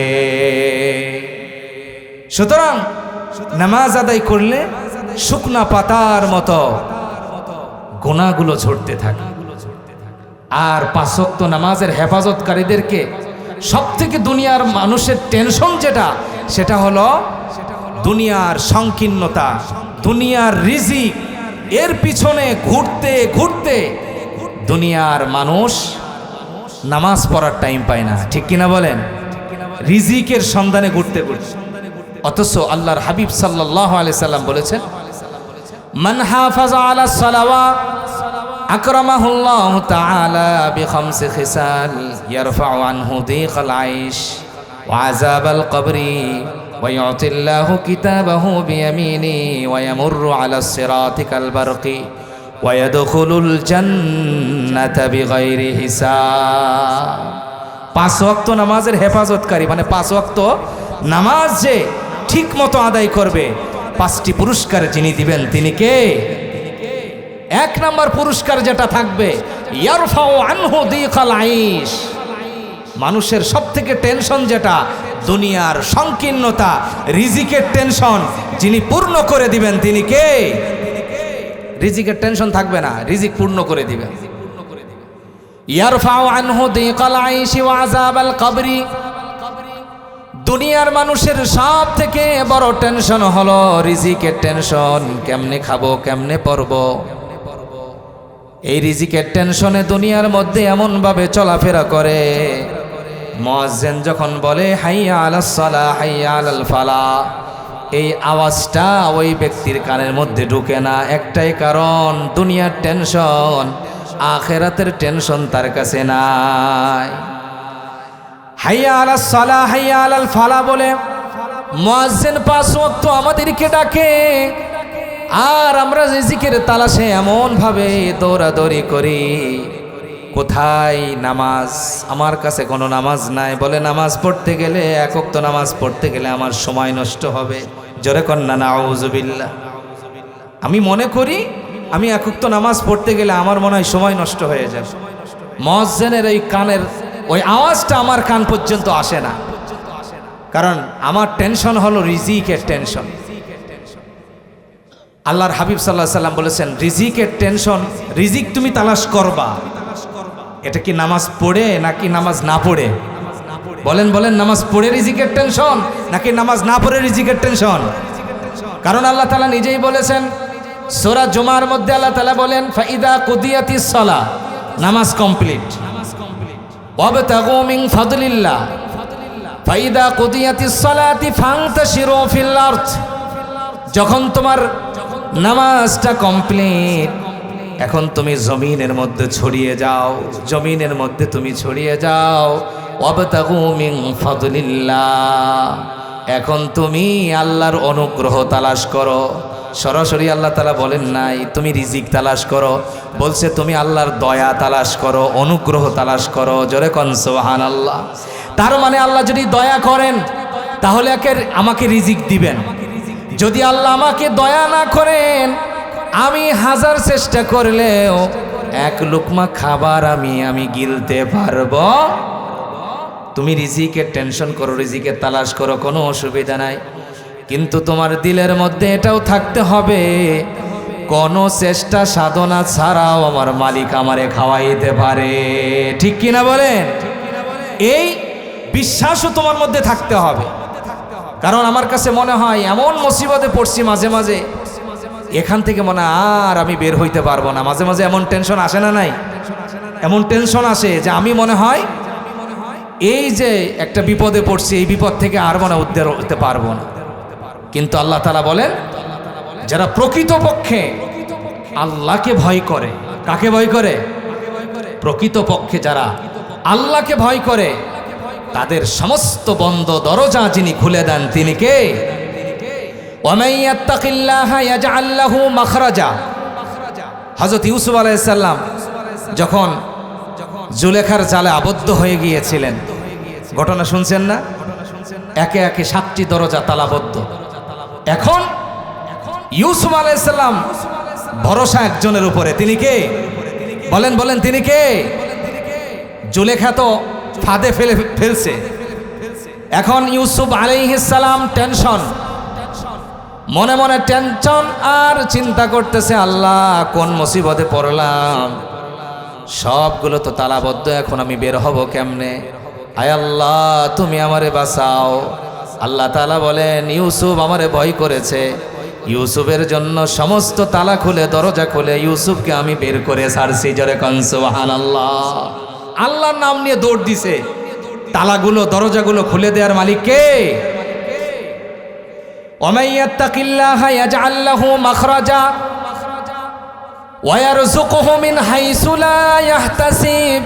সুতরাং নামাজ আদায় করলে শুকনা পাতার মতো গুনাহগুলো ঝরতে থাকে। আর পাঁচ ওয়াক্ত নামাজের হেফাজতকারীদেরকে সবথেকে দুনিয়ার মানুষের টেনশন যেটা, সেটা হলো দুনিয়ার সংকীর্ণতা, দুনিয়ার রিজিক। এর পিছনে ঘুরতে ঘুরতে দুনিয়ার মানুষ নামাজ পড়ার টাইম পায় না, ঠিক কিনা বলেন? রিজিকের সন্ধানে ঘুরতে ঘুরতে। অথচ আল্লাহর হাবিব সাল্লাল্লাহু আলাইহি সাল্লাম বলেছেন, মান হাফাযা আলা সালাওয়াত আকরামাহুল্লাহু তাআলা বিখামসি খিসাল ইয়ারফাউ আনহু দীকাল আইশ ওয়া আযাবাল কবরি ওয়া ইউতিল্লাহু কিতাবাহু বিয়ামিনি ওয়া ইয়ামুররু আলা সিরাতি কাল বারকি ওয়া ইয়াদখুলুল জান্নাতা বিগাইরি হিসাব। পাঁচ ওয়াক্ত নামাজের হেফাজতকারী, মানে পাঁচ ওয়াক্ত নামাজ যে ঠিক মতো আদায় করবে, পাঁচটি পুরস্কার যিনি দিবেন তিনি কে? এক নম্বর পুরস্কার যেটা থাকবে, ইয়ারফাউ আনহু দীকাল আইশ। মানুষের সব থেকে টেনশন যেটা, দুনিয়ার সংকীর্ণতা, রিজিকের টেনশন যিনি পূর্ণ করে দিবেন তিনি কে? রিজিকের টেনশন থাকবে না, রিজিক পূর্ণ করে দিবেন। ইয়ারফাউ আনহু দীকাল আইশ ওয়া আযাবাল কবরি। দুনিয়ার মানুষের সব থেকে বড় টেনশন হলো রিজিকের টেনশন, কেমনে খাবো, কেমনে পড়বো। এই রিজিকের টেনশনে দুনিয়ার মধ্যে এমনভাবে চলাফেরা করে, মুয়াজ্জিন যখন বলে হাইয়া আলাস সালাহ হাইয়া আলাল ফালাহ, এই আওয়াজটা ওই ব্যক্তির কানের মধ্যে ঢুকে না। একটাই কারণ, দুনিয়ার টেনশন, আখিরাতের টেনশন তার কাছে নাই। হাইয়া আলাস সালাহ হাইয়া আলাল ফালাহ বলে মুয়াজ্জিন পাঁচ ওয়াক্ত আমাদেরকে ডাকে, আর আমরা রিজিকের তালাশে এমন ভাবে দৌড়াদৌড়ি করি, কোথায় নামাজ? আমার কাছে কোনো নামাজ নাই। বলে নামাজ পড়তে গেলে, এক ওয়াক্ত নামাজ পড়তে গেলে আমার সময় নষ্ট হবে। জোরে কন্না নাউযুবিল্লাহ। আমি মনে করি আমি এক ওয়াক্ত নামাজ পড়তে গেলে আমার মনে হয় সময় নষ্ট হয়ে যাবে। মুয়াজ্জিনের এই কানের ওই আওয়াজটা আমার কান পর্যন্ত আসে না, কারণ আমার টেনশন হলো রিজিকের টেনশন। আল্লাহর হাবিব সাল্লাল্লাহু আলাইহি সাল্লাম বলেছেন, রিজিকের টেনশন, রিজিক তুমি তালাশ করবা। এটা কি নামাজ পড়ে নাকি নামাজ না পড়ে? বলেন বলেন, নামাজ পড়ে রিজিকের টেনশন নাকি নামাজ না পড়ে রিজিকের টেনশন? কারণ আল্লাহ তাআলা নিজেই বলেছেন সূরা জুমার মধ্যে, আল্লাহ তাআলা বলেন ফাইদা কুদিয়াতিস সালাহ, নামাজ কমপ্লিট। ওয়াবতাগু মিন ফাদলিল্লাহ ফাইদা কুদিয়াতিস সালাতি ফান্তাশিরু ফিল আরদ। যখন তোমার নামাজটা কমপ্লিট, এখন তুমি জমিনের মধ্যে ছড়িয়ে যাও, জমিনের মধ্যে তুমি ছড়িয়ে যাও। ওয়াবতাগু মিন ফাদলিল্লাহ, এখন তুমি আল্লাহর অনুগ্রহ তালাশ করো। সরাসরি আল্লাহ তাআলা বলেন নাই তুমি রিজিক তালাশ করো, বলছে তুমি আল্লাহর দয়া তালাশ করো, অনুগ্রহ তালাশ করো। জোরে কোন সুবহানাল্লাহ। তার মানে আল্লাহ যদি দয়া করেন তাহলে আমাকে রিজিক দিবেন। যদি আল্লাহ আমাকে দয়া না করেন, আমি হাজার চেষ্টা করলেও এক লুকমা খাবার আমি গিলতে পারবো। তুমি রিজিকের টেনশন করো, রিজিকের তালাশ করো, কোনো অসুবিধা নাই, কিন্তু তোমার দিলের মধ্যে এটাও থাকতে হবে কোনো চেষ্টা সাধনা ছাড়াও আমার মালিক আমারে খাওয়াইতে পারে। ঠিক কিনা বলেন? এই বিশ্বাসও তোমার মধ্যে থাকতে হবে। কারণ আমার কাছে মনে হয় এমন মুসিবতে পড়ছি মাঝে মাঝে, এখান থেকে মনে আর আমি বের হইতে পারবো না। মাঝে মাঝে এমন টেনশন আসে না? নাই এমন টেনশন আসে যে আমি মনে হয় এই যে একটা বিপদে পড়ছি, এই বিপদ থেকে আর মনে উদ্ধার হতে পারবো না। কিন্তু আল্লাহ তাআলা বলেন যারা প্রকৃতপক্ষে আল্লাহকে ভয় করে, কাকে ভয় করে? প্রকৃতপক্ষে যারা আল্লাহকে ভয় করে তাদের সমস্ত বন্ধ দরজা যিনি খুলে দেন তিনি কে? ওয়ামান ইয়াত্তাকিল্লাহা ইয়াজআল লাহু মাখরাজা। হযরত ইউসুফ আলাইহিস সালাম যখন জুলেখার জালে আবদ্ধ হয়ে গিয়েছিলেন, ঘটনা শুনছেন না? একে একে 7টি দরজা তালাবদ্ধ। এখন ইউসুফ আলাইহিস সালাম ভরসা একজনের উপরে, তিনি কে? বলেন বলেন, তিনি কে? জুলেখা তো ফাঁদে ফেলছে। এখন ইউসুফ আলাইহিস সালাম টেনশন, মনে মনে টেনশন আর চিন্তা করতেছে আল্লাহ কোন মুসিবতে পড়লাম, সবগুলো তো তালাবদ্ধ, এখন আমি বের হব কেমনে? আয় আল্লাহ তুমি আমারে বাঁচাও। আল্লাহ তাআলা বলেন ইউসুফ আমারে ভয় করেছে, ইউসুফের জন্য সমস্ত তালা খুলে দরজা খুলে ইউসুফকে আমি বের করে ছাড়ছি। জোরে কোন সুবহানাল্লাহ। আল্লাহর নাম নিয়ে দৌড় দিছে, তালাগুলো দরজাগুলো খুলে দেওয়ার মালিক কে? ওয়ামান ইয়াত্তাকিল্লাহা ইয়াজআল লাহু মাখরাজা ওয়া ইয়ারযুকুহু মিন হাইসু লা ইয়াহতাসিব।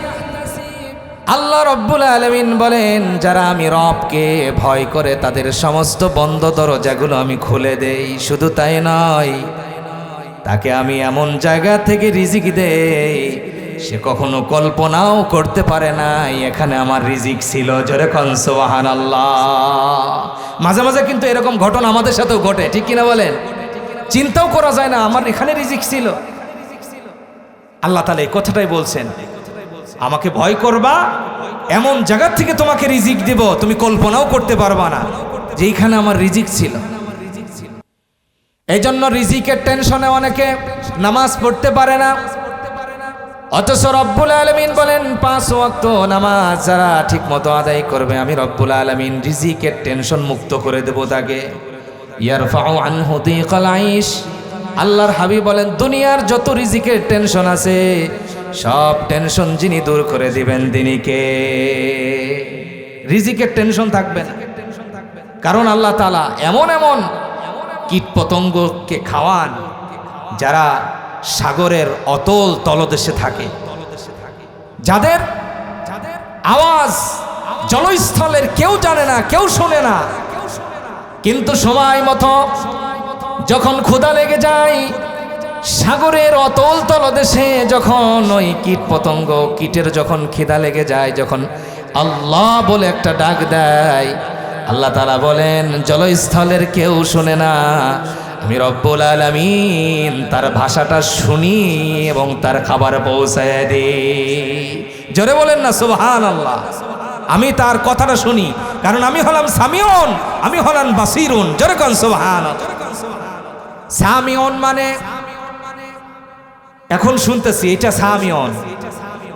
আল্লাহ রাব্বুল আলামিন বলেন যারা আমি রবকে ভয় করে তাদের সমস্ত বন্ধ দরজাগুলো আমি খুলে দেই। শুধু তাই নয়, তাকে আমি এমন জায়গা থেকে রিজিক দেই সে কখনো কল্পনাও করতে পারে না এখানে আমার রিজিক ছিল। জোরে কোন সুবহানাল্লাহ। মাঝে মাঝে কিন্তু এরকম ঘটনা আমাদের সাথেও ঘটে, ঠিক কিনা বলেন? চিন্তাও করা যায় না আমার এখানে রিজিক ছিল। আল্লাহ তাআলা এই কথাটাই বলছেন, আমাকে ভয় করবা, এমন জায়গা থেকে তোমাকে রিজিক দেব তুমি কল্পনাও করতে পারবা না যে এইখানে আমার রিজিক ছিল। এই জন্য রিজিকের টেনশনে অনেকে নামাজ পড়তে পারে না, অথচ রব্বুল আলামিন বলেন 5 ওয়াক্ত নামাজ যারা ঠিক মতো আদায় করবে আমি রব্বুল আলামিন রিজিকের টেনশন মুক্ত করে দেব তাকে। ইয়ারফাউ আনহু দিকাল আইশ। আল্লাহর হাবিব বলেন দুনিয়ার যত রিজিকের টেনশন আছে সব টেনশন যিনি দূর করে দিবেন তিনি কে? রিজিকের টেনশন থাকবে না, কারণ আল্লাহ তাআলা এমন এমন কীট পতঙ্গকে খাওয়ান যারা সাগরের অতল তলদেশে থাকে, যাদের আওয়াজ জলস্থলের কেউ জানে না, কেউ শোনে না, কিন্তু সময় মতো যখন ক্ষুধা লেগে যায় সাগরের অতল তলদেশে যখন ওই কীট পতঙ্গ কীটের যখন খিদা লেগে যায়, যখন আল্লাহ বলে একটা ডাক দেয়, আল্লাহ তাআলা বলেন জলস্থলের কেউ শোনে না, আমি রব্বুল আলামিন তার ভাষাটা শুনি এবং তার খাবার পৌঁছায় দিই। জোরে বলেন না সুবহানাল্লাহ। আমি তার কথাটা শুনি, কারণ আমি হলাম সামিউন, আমি হলাম বাসিরুন। জোরে কোন সুবহানাল্লাহ। সামিউন মানে এখন শুনতেছি এটা সামিউন,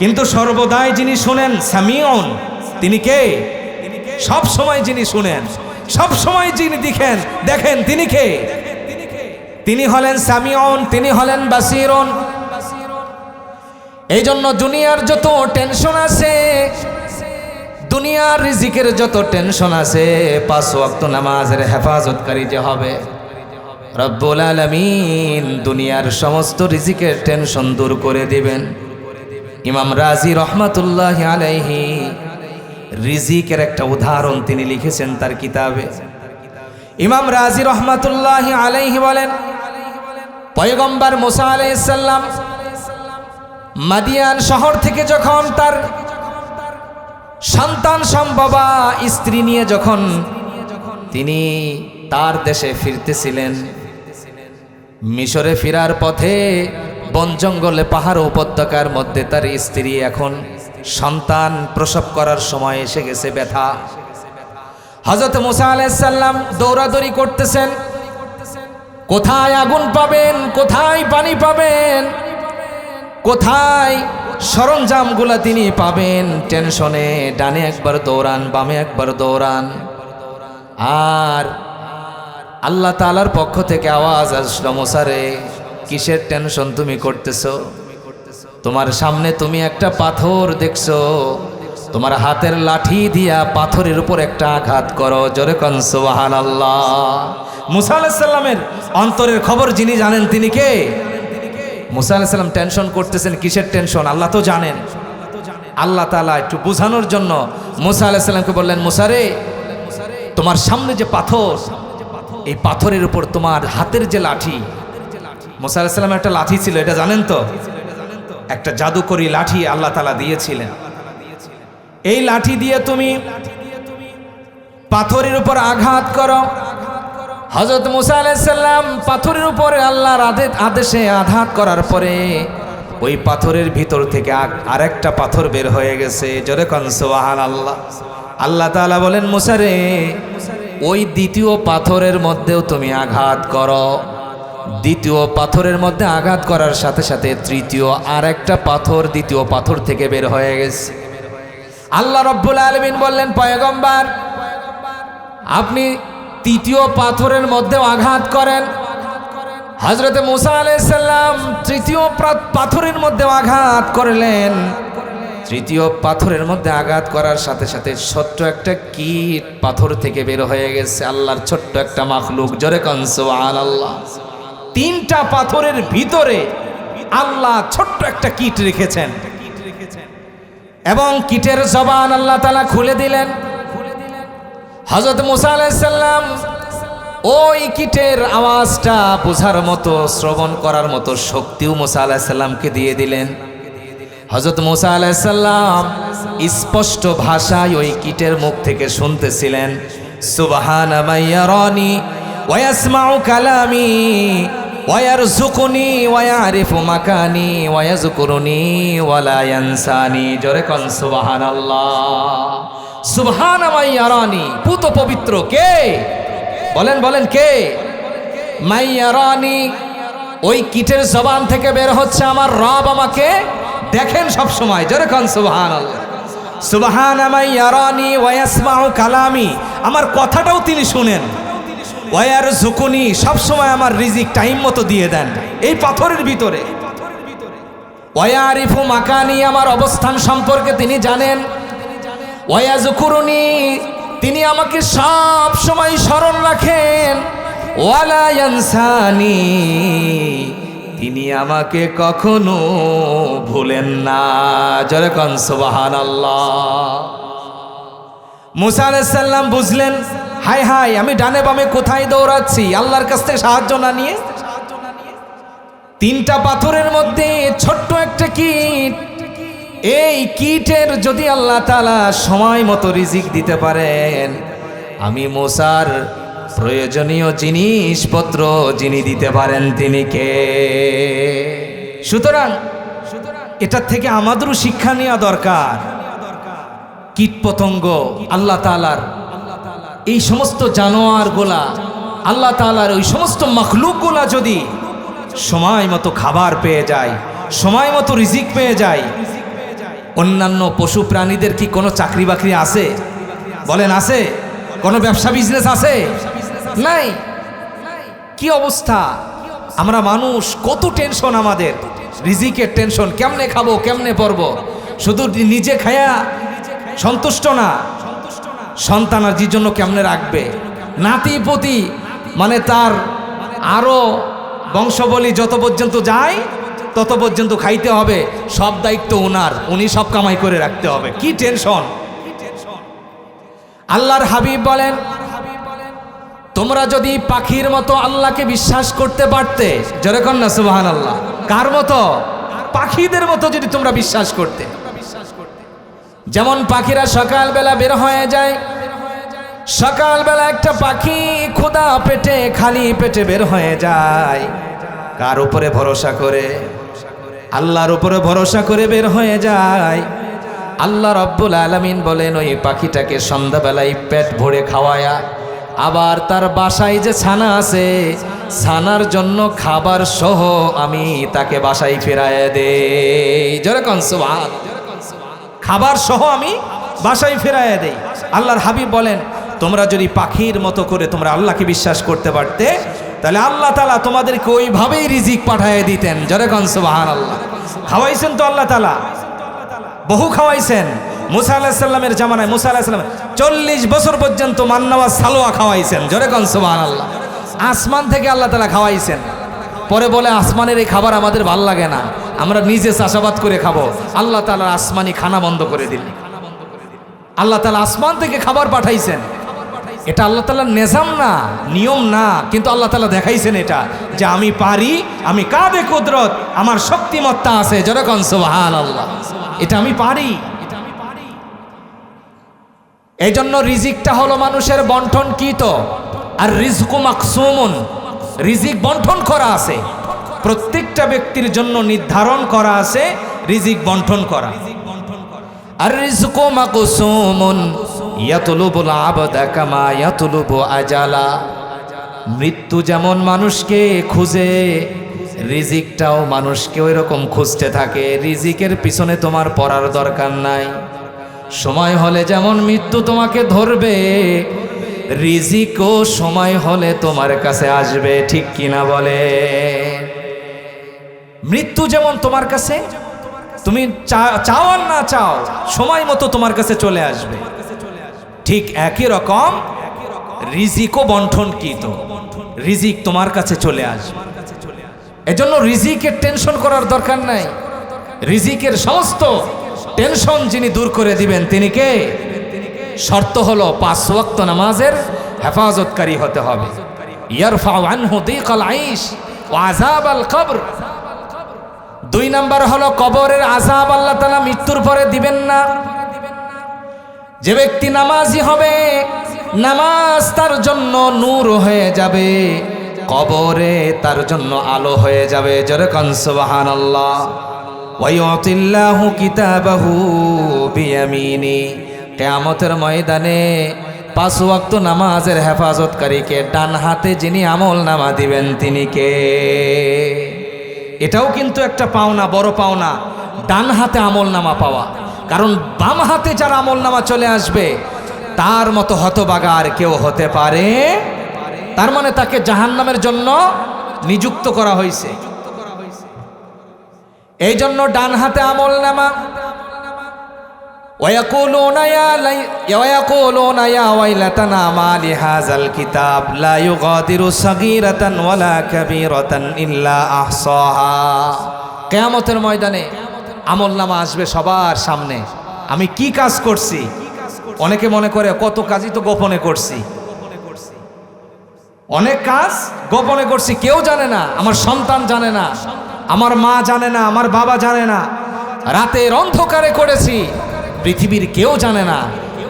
কিন্তু সর্বদাই যিনি শুনেন সামিউন তিনি কে? সব সময় যিনি শুনেন, সব সময় যিনি দেখেন তিনি কে? তিনি হলেন সামিউন, তিনি হলেন বাসিরুন। এই জন্য দুনিয়ার যত টেনশন আছে দুনিয়ার রিজিকের যত টেনশন আছে 5 ওয়াক্ত নামাজের হেফাজতকারী যে হবে, রব্বুল আলামিন দুনিয়ার সমস্ত রিজিকের টেনশন দূর করে দিবেন। ইমাম রাজি রহমাতুল্লাহি আলাইহি রিজিকের একটা উদাহরণ তিনি লিখেছেন তার কিতাবে। ইমাম রাজি রহমাতুল্লাহি আলাইহি বলেন, পয়গম্বর মুসা আলাইহিস সালাম মাদিয়ান শহর থেকে যখন তার সন্তান সম্ভবা স্ত্রী নিয়ে যখন তিনি তার দেশে ফিরতেছিলেন, মিশরে ফেরার পথে বন জঙ্গলে পাহাড় উপত্যকার মধ্যে তার স্ত্রী এখন সন্তান প্রসব করার সময় এসে গেছে, ব্যথা। হযরত মুসা আলাইহিস সালাম দৌড়াদৌড়ি করতেছেন, কোথায় আগুন পাবেন, কোথায় পানি পাবেন, কোথায় সরঞ্জামগুলা তিনি পাবেন। টেনশনে ডানে একবার দৌড়ান, বামে একবার দৌড়ান। আর আল্লাহ তাআলার পক্ষ থেকে আওয়াজ আসলো, মুসা রে, কিসের টেনশন তুমি করতেছো? তোমার সামনে তুমি একটা পাথর দেখছো, তোমার হাতের লাঠি দিয়া পাথরের উপর একটা আঘাত করো। জোরে কোন সুবহানাল্লাহ। মুসা আলাইহিস সালামের অন্তরের খবর যিনি জানেন তিনি কে? মুসা আলাইহিস সালাম টেনশন করতেছেন, কিসের টেনশন আল্লাহ তো জানেন। আল্লাহ তাআলা একটু বোঝানোর জন্য মুসা আলাইহিস সালামকে বললেন, মুসা রে, তোমার সামনে যে পাথর, এই পাথরের উপর তোমার হাতের যে লাঠি। মুসা আলাইহিস সালামের একটা লাঠি ছিল, এটা জানেন তো? একটা জাদুকরি লাঠি আল্লাহ তাআলা দিয়েছিলেন। এই লাঠি দিয়ে তুমি পাথরের উপর আঘাত করো। হযরত মুসা আলাইহিস সালাম পাথরের উপরে আল্লাহর আদেশে আঘাত করার পরে ওই পাথরের ভিতর থেকে আরেকটা পাথর বের হয়ে গেছে। জোরে কোন সুবহানাল্লাহ। আল্লাহ তাআলা বলেন, মুসা রে, ওই দ্বিতীয় পাথরের মধ্যেও তুমি আঘাত করো। দ্বিতীয় পাথরের মধ্যে আঘাত করার সাথে সাথে তৃতীয় আরেকটা পাথর দ্বিতীয় পাথর থেকে বের হয়ে গেছে। আল্লাহ রব্বুল আলামিন বললেন, পয়গম্বর, আপনি তৃতীয় পাথরের মধ্যেও আঘাত করেন। হযরত মুসা আলাইহিস সালাম তৃতীয় পাথরের মধ্যে আঘাত করলেন। তৃতীয় পাথরের মধ্যে আঘাত করার সাথে সাথে ছোট্ট একটা কীট পাথর থেকে বের হয়ে গেছে। আল্লাহর ছোট্ট একটা মাখলুক। জোরে কোন সুবহানাল্লাহ। তিনটা পাথরের ভিতরে আল্লাহ ছোট্ট একটা কীট রেখেছেন এবং কীটের জবান আল্লাহ তাআলা খুলে দিলেন। হযরত মুসা আলাইহিস সালাম ওই কীটের আওয়াজটা বোঝার মতো, শ্রবণ করার মতো শক্তিও মুসা আলাইহিস সালামকে দিয়ে দিলেন। হযরত মুসা আলাইহিস সালাম স্পষ্ট ভাষায় ওই কীটের মুখ থেকে শুনতেছিলেন, সুবহানা মাইয়ারানি ওয়া ইয়াসমাউ কালামি ওয়া ইয়ারযুকুনি ওয়া ইয়ারিফু মাকানি ওয়া ইয়াযকুরুনি ওয়া লা ইয়ানসানি। জোরে কোন সুবহানাল্লাহ। সুবহানা মাইয়ারানি, পুত পবিত্র কে? বলেন বলেন কে? মাইয়ারানি, ওই কীটের জবান থেকে বের হচ্ছে, আমার রব আমাকে দেখেন সব সময়। জোরে কোন সুবহানাল্লাহ। সুবহানা মাইয়ারানি ওয়া ইয়াসমাউ কালামি, আমার কথাটাও তিনি শুনেন। ওয়া ইয়ারযুকুনি, সব সময় আমার রিজিক টাইম মতো দিয়ে দেন এই পাথরের ভিতরে। ওয়া ইয়ারিফু মাকানি, আমার অবস্থান সম্পর্কে তিনি জানেন। ওয়া ইয়াযকুরুনি, তিনি আমাকে সব সময় স্মরণ রাখেন। ওয়া লা ইয়ানসানি, তিনি আমাকে কখনো ভুলেন না। জোরে কোন সুবহানাল্লাহ। মুসা আলাইহিস সালাম বুঝলেন, হায় হায়, আমি ডানে বামে কোথায় দৌড়াচ্ছি আল্লাহর কাছ থেকে সাহায্য না নিয়ে। তিনটা পাথরের মধ্যে ছোট্ট একটা কীট, এই কীটের যদি আল্লাহ তাআলা সময় মতো রিজিক দিতে পারেন, আমি মুসার প্রয়োজনীয় জিনিসপত্র যিনি দিতে পারেন তিনি কে? সুতরাং এটার থেকে আমাদেরও শিক্ষা নেওয়া দরকার। কীট পতঙ্গ আল্লাহ তাআলার, এই সমস্ত জানোয়ারগুলা আল্লাহ তাআলার, ওই সমস্ত মখলুকগুলা যদি সময় মতো খাবার পেয়ে যায়, সময় মতো রিজিক পেয়ে যায়, অন্যান্য পশু প্রাণীদের কি কোনো চাকরি বাকরি আছে? বলেন আছে? কোনো ব্যবসা বিজনেস আছে? নাই। কি অবস্থা? আমরা মানুষ, কত টেনশন আমাদের, রিজিকের টেনশন, কেমনে খাবো কেমনে পরবো, শুধু নিজে খায়া সন্তুষ্ট না। সন্তান আর জন্য কেমনে রাখবে? নাতি পতি মানে তার আরো বংশবলী যত পর্যন্ত যায় তত পর্যন্ত খাইতে হবে, সব দায়িত্ব ওনার, উনি সব কামাই করে রাখতে হবে। কি টেনশন! আল্লাহর হাবিব বলেন, তোমরা যদি পাখির মতো আল্লাহকে বিশ্বাস করতে পারতে, জোরে কর না সুবহানাল্লাহ। কার মতো? পাখিদের মতো যদি তোমরা বিশ্বাস করতে। যেমন পাখিরা সকালবেলা বের হয়ে যায়, সকালবেলা একটা পাখি ক্ষুধা পেটে খালি পেটে বের হয়ে যায়, কার উপরে ভরসা করে? আল্লাহর উপরে ভরসা করে বের হয়ে যায়। আল্লাহ রাব্বুল আলামিন বলেন, ওই পাখিটাকে সন্ধ্যাবেলায় পেট ভরে খাওয়ায়া আবার তার বাসায় যে ছানা আছে, ছানার জন্য খাবার সহ আমি তাকে বাসায় ফেরায় দেই। জোরে কোন সুবহান! খাবার সহ আমি বাসায় ফেরায় দেই। আল্লাহর হাবিব বলেন, তোমরা যদি পাখির মতো করে তোমরা আল্লাহকে বিশ্বাস করতে পারতে, তাহলে আল্লাহ তাআলা তোমাদেরকে ওইভাবেই রিজিক পাঠিয়ে দিতেন। জোরে কোন সুবহানাল্লাহ! খাওয়াইছেন তো আল্লাহ তাআলা, বহু খাওয়াইছেন। মুসা আলাইহিস সালামের জামানায় মুসা আলাইহিস সালাম 40 বছর পর্যন্ত মান্নাওয়া সালোয়া খাওয়াইছেন। জোরে কোন সুবহানাল্লাহ! আসমান থেকে আল্লাহ তাআলা খাওয়াইছেন। পরে বলে, আসমানের এই খাবার আমাদের ভাল লাগে না, আমরা নিজে চাষাবাদ করে খাবো। আল্লাহ তাআলা আসমানি খানা বন্ধ করে দিলেন। আল্লাহ তাআলা আসমান থেকে খাবার পাঠাইছেন। এটা আল্লাহ তাআলার নিজাম না, নিয়ম না, কিন্তু আল্লাহ তাআলা দেখাইছেন এটা যে আমি পারি, আমি কাদে কুদরত, আমার শক্তিমত্তা আছে। জোরে কোন সুবহানাল্লাহ! এটা আমি পারি। এই জন্য রিজিকটা হলো মানুষের বন্টন কৃত। আর রিজকু মাকসুমুন, রিজিক বন্টন করা আছে, প্রত্যেকটা ব্যক্তির জন্য নির্ধারণ করা আছে রিজিক বন্টন করা। আর রিজকু মাকসুমুন ইয়াতলুবুল আবদা কামা ইয়াতলুবু আজালা। মৃত্যু যেমন মানুষকে খুঁজে, রিজিকটাও মানুষকে ওই রকম খুঁজতে থাকে। রিজিকের পিছনে তোমার পড়ার দরকার নাই। সময় হলে যেমন মৃত্যু তোমাকে ধরবে, রিজিকও সময় হলে তোমার কাছে আসবে। ঠিক কিনা বলে? মৃত্যু যেমন তোমার কাছে, তুমি চাও আর না চাও, সময় মতো তোমার কাছে চলে আসবে। ঠিক একই রকম রিজিকও বন্টনকৃত, রিজিক তোমার কাছে চলে আসবে। এজন্য রিজিকের টেনশন করার দরকার নাই। রিজিকের সমস্ত টেনশন যিনি দূর করে দিবেন তিনি কে? শর্ত হলো 5 ওয়াক্ত নামাজের হেফাজতকারী হতে হবে। ইয়ারফাউ আনহু দিকাল আইশ ওয়া আযাবাল কবর। 2 নাম্বার হলো কবরের আযাব আল্লাহ তাআলা মৃত্যুর পরে দিবেন না। যে ব্যক্তি নামাজি হবে, নামাজ তার জন্য নূর হয়ে যাবে, কবরে তার জন্য আলো হয়ে যাবে। জোরে কোন সুবহানাল্লাহ! ওয়া ইউতিল্লাহু কিতাবাহু বিয়ামিনি। কিয়ামতের ময়দানে 5 ওয়াক্ত নামাজের হেফাজতকারীকে ডান হাতে যিনি আমল নামা দিবেন তিনি কে? এটাও কিন্তু একটা পাওনা, বড় পাওনা, ডান হাতে আমল নামা পাওয়া। কারণ বাম হাতে যার আমল নামা চলে আসবে তার মতো হতভাগা আর কেউ হতে পারে। তার মানে তাকে জাহান্নামের জন্য নিযুক্ত করা হয়েছে। এই জন্য ডান হাতে আমল নামা। ওয়ায়াকুলুনা ইয়া ওয়াইলাতানা মা লিহাযাল কিতাব লা ইউগাদিরু সাগীরাতান ওয়ালা কাবীরাতান ইল্লা আহসাহা। কিয়ামতের ময়দানে আমল নামা আসবে সবার সামনে। আমি কি কাজ করছি? অনেকে মনে করে কত কাজই তো গোপনে করছি। অনেক কাজ গোপনে করছি, কেউ জানে না। আমার সন্তান জানে না, আমার মা জানে না, আমার বাবা জানে না। রাতের অন্ধকারে করেছি, পৃথিবীর কেউ জানে না,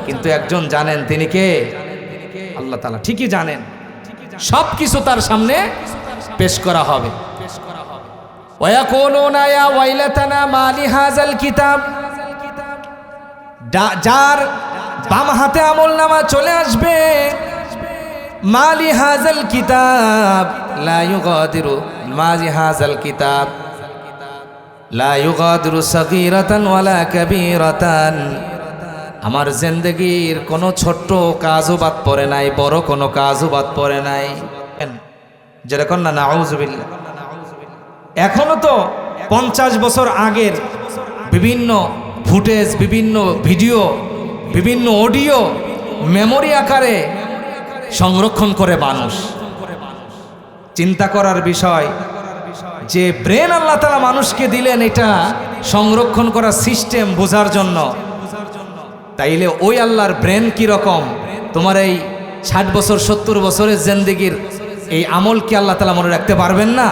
কিন্তু একজন জানেন। তিনি কে? আল্লাহ তাআলা। ঠিকই জানেন, সব কিছু তার সামনে পেশ করা হবে। ওয়ায়াকুলুনা ইয়া ওয়াইলাতানা মা লিহাযাল কিতাব। যার বাম হাতে আমল নামা চলে আসবে, মা লিহাযাল কিতাব লা ইউগাদিরু মা লিহাযাল কিতাব লা ইউগাদিরু সাগীরাতান ওয়ালা কাবীরাতান। আমার জিন্দেগীর কোনো ছোট্ট কাজও বাদ পড়ে নাই, বড় কোনো কাজও বাদ পড়ে নাই। যেরকম না, নাউযুবিল্লাহ। এখনো তো 50 বছর আগের বিভিন্ন ফুটেজ, বিভিন্ন ভিডিও বিভিন্ন অডিও মেমোরি আকারে সংরক্ষণ করে মানুষ। চিন্তা করার বিষয় যে ব্রেন আল্লাহ তাআলা মানুষকে দিলেন এটা সংরক্ষণ করার সিস্টেম বোঝার জন্য, তাইলে ওই আল্লাহর ব্রেন কি রকম, তোমার এই 60 বছর 70 বছরের জিন্দেগির এই আমল কি আল্লাহ তাআলা মনে রাখতে পারবেন না?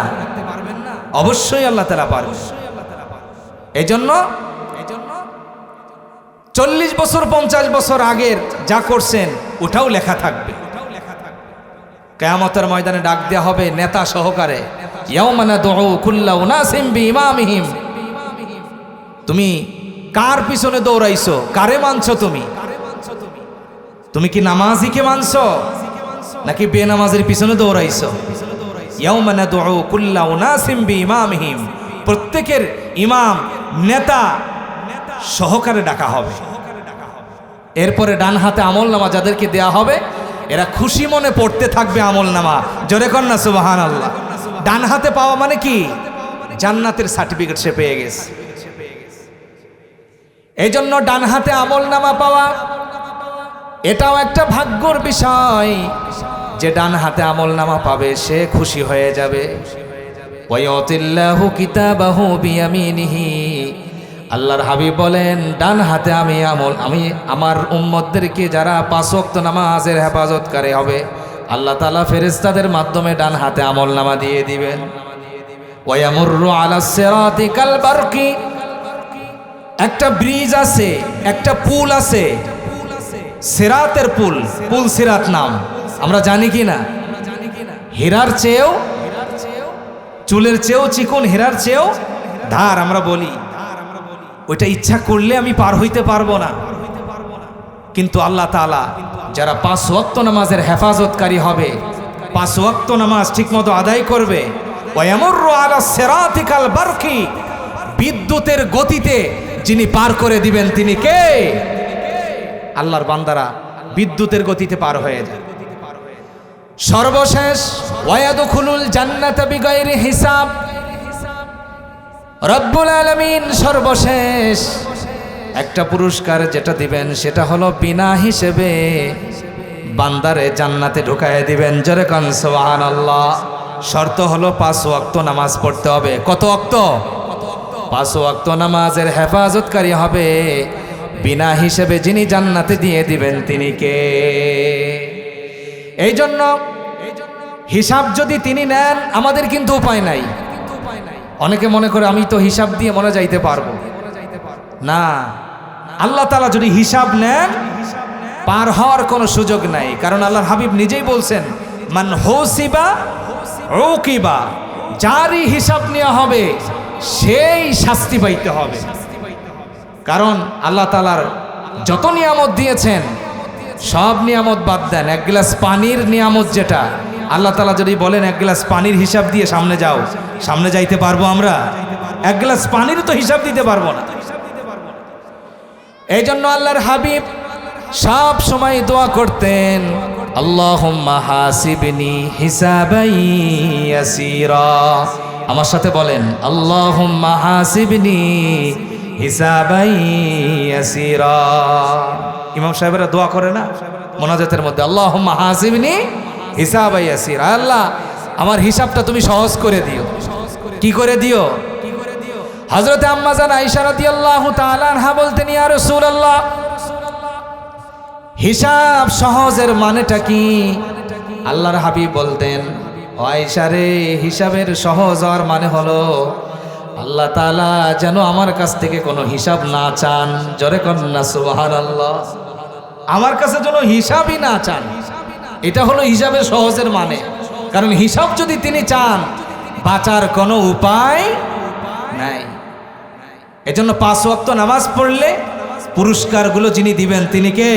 অবশ্যই আল্লাহ তাআলা পারবেন। এই জন্য 40 বছর 50 বছর আগের যা করছেন ওটাও লেখা থাকবে। কিয়ামতের ময়দানে ডাক দেয়া হবে নেতা সহকারে, ইয়াউমা নাদউ কুল্লা উনাসিম বিইমামিহিম। তুমি কার পিছনে দৌড়াইছো, কারে মানছো? তুমি কি নামাজিকে মানছো নাকি বেনামাজের পিছনে দৌড়াইছো? ইয়াউমা নাদউ কুল্লা উনাসিম বিইমামিহিম, প্রত্যেকের ইমাম নেতা সহকারে ডাকা হবে। এরপরে ডান হাতে আমলনামা যাদেরকে দেয়া হবে এরা খুশি মনে পড়তে থাকবে আমলনামা। জোরে কর না সুবহানাল্লাহ। ডান হাতে পাওয়া মানে কি? জান্নাতের সার্টিফিকেট সে পেয়ে গেছে। এই জন্য ডান হাতে আমলনামা পাওয়া এটাও একটা ভাগ্যর বিষয়, যে ডান হাতে আমলনামা পাবে সে খুশি হয়ে যাবে। ওয়ায়াতিল্লাহু কিতাবাহু বিয়ামিনিহি, আল্লাহর হাবিব বলেন ডান হাতে আমি আমার উম্মতদেরকে যারা 5 ওয়াক্ত নামাজের হেফাজতকারী হবে আল্লাহ তাআলা ফেরেশতাদের মাধ্যমে ডান হাতে আমলনামা দিয়ে দিবেন। ওয়ায়ামুররু আলাস সিরাতি কাল বারকি, একটা ব্রিজ আছে, একটা পুল আছে, সিরাতের পুল, পুল সিরাত নাম, আমরা জানি কি না? হীরার চেয়েও, চুলের চেয়েও চিকন, হীরার চেয়েও ধার আমরা বলি। ওইটা ইচ্ছা করলে আমি পার হইতে পারবো না, কিন্তু আল্লাহ তাআলা যারা 5 ওয়াক্ত নামাজের হেফাজতকারী হবে, 5 ওয়াক্ত নামাজ ঠিকমতো আদায় করবে, ওয়ায়ামুররু আলাস সিরাতি কাল বারকি, বিদ্যুতের গতিতে যিনি পার করে দিবেন তিনি কে? আল্লাহর বান্দারা বিদ্যুতের গতিতে পার হয়ে যায়। সর্বশেষ ওয়ায়াদখুলুল জান্নাতা বিগাইরি হিসাব, রব্বুল আলামিন সর্বশেষ একটা পুরস্কার যেটা দিবেন সেটা হলো বিনা হিসেবে বান্দারে জান্নাতে ঢুকায় দিবেন। জোরে কান সুবহানাল্লাহ। শর্ত হলো 5 ওয়াক্ত নামাজ পড়তে হবে। কত ওয়াক্ত? 5 ওয়াক্ত নামাজের হেফাজতকারী হবে, বিনা হিসেবে যিনি জান্নাতে দিয়ে দিবেন তিনি কে? এই জন্য হিসাব যদি তিনি নেন আমাদের কিন্তু উপায় নাই। অনেকে মনে করে আমি তো হিসাব দিয়ে মনে যাইতে পারবো না। আল্লাহ তাআলা যদি হিসাব নেন পার হওয়ার কোনো সুযোগ নাই, কারণ আল্লাহর হাবিব নিজেই বলছেন মান হুসিবা উকিবা, যারই হিসাব নেওয়া হবে সেই শাস্তি পাইতে হবে। কারণ আল্লাহ তাআলার যত নিয়ামত দিয়েছেন সব নিয়ামত বাদ দেন, 1 গ্লাস পানির নিয়ামত যেটা আল্লাহ তাআলা যদি বলেন 1 গ্লাস পানির হিসাব দিয়ে সামনে যাও, সামনে যাইতে পারবো আমরা? 1 গ্লাস পানির তো হিসাব দিতে পারবো না। এই জন্য আল্লাহর হাবিব সব সময় দোয়া করতেন, আল্লাহুম্মা হাসিবনি হিসাবাই ইয়াসীরা। আমার সাথে বলেন, আল্লাহুম্মা হাসিবনি হিসাবাই ইয়াসীরা। ইমাম সাহেবরা দোয়া করে না মোনাজাতের মধ্যে, আল্লাহুম্মা হাসিবনি হিসাবাই ইয়াসীরা, আল্লাহ আমার হিসাবটা তুমি সহজ করে দিও। কি করে দিও? হযরতে আম্মা জান আয়েশা রাদিয়াল্লাহু তাআলা আনহা বলতেন, ইয়া রাসূলুল্লাহ হিসাব সহজের মানেটা কি? আল্লাহর হাবিব বলতেন, ও আয়েশা রে, হিসাবের সহজ হওয়ার মানে হলো আল্লাহ তাআলা যেন আমার কাছ থেকে কোনো হিসাব না চান। জোরে কন্না সুবহানাল্লাহ। আমার কাছে যেন হিসাবই না চান, এটা হলো হিসাবের সহজের মানে। কারণ হিসাব যদি তিনি চান বাঁচার কোনো উপায় নাই। এজন্য 5 ওয়াক্ত নামাজ পড়লে পুরস্কারগুলো যিনি দিবেন তিনি কে?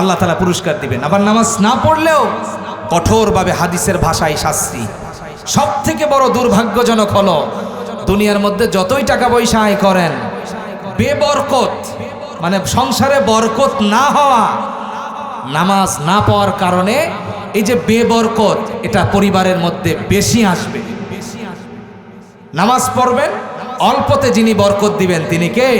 আল্লাহ তাআলা পুরস্কার দিবেন। আবার নামাজ না পড়লেও কঠোরভাবে হাদিসের ভাষায় শাস্তি। সব থেকে বড় দুর্ভাগ্যজনক হলো দুনিয়ার মধ্যে যতই টাকা পয়সা আয় করেন, বেবরকত মানে সংসারে বরকত না হওয়া, নামাজ না পড়ার কারণে এই যে বেবরকত এটা পরিবারের মধ্যে বেশি আসবে। নামাজ পড়বেন, অল্পতে যিনি বরকত দিবেন তিনি কে?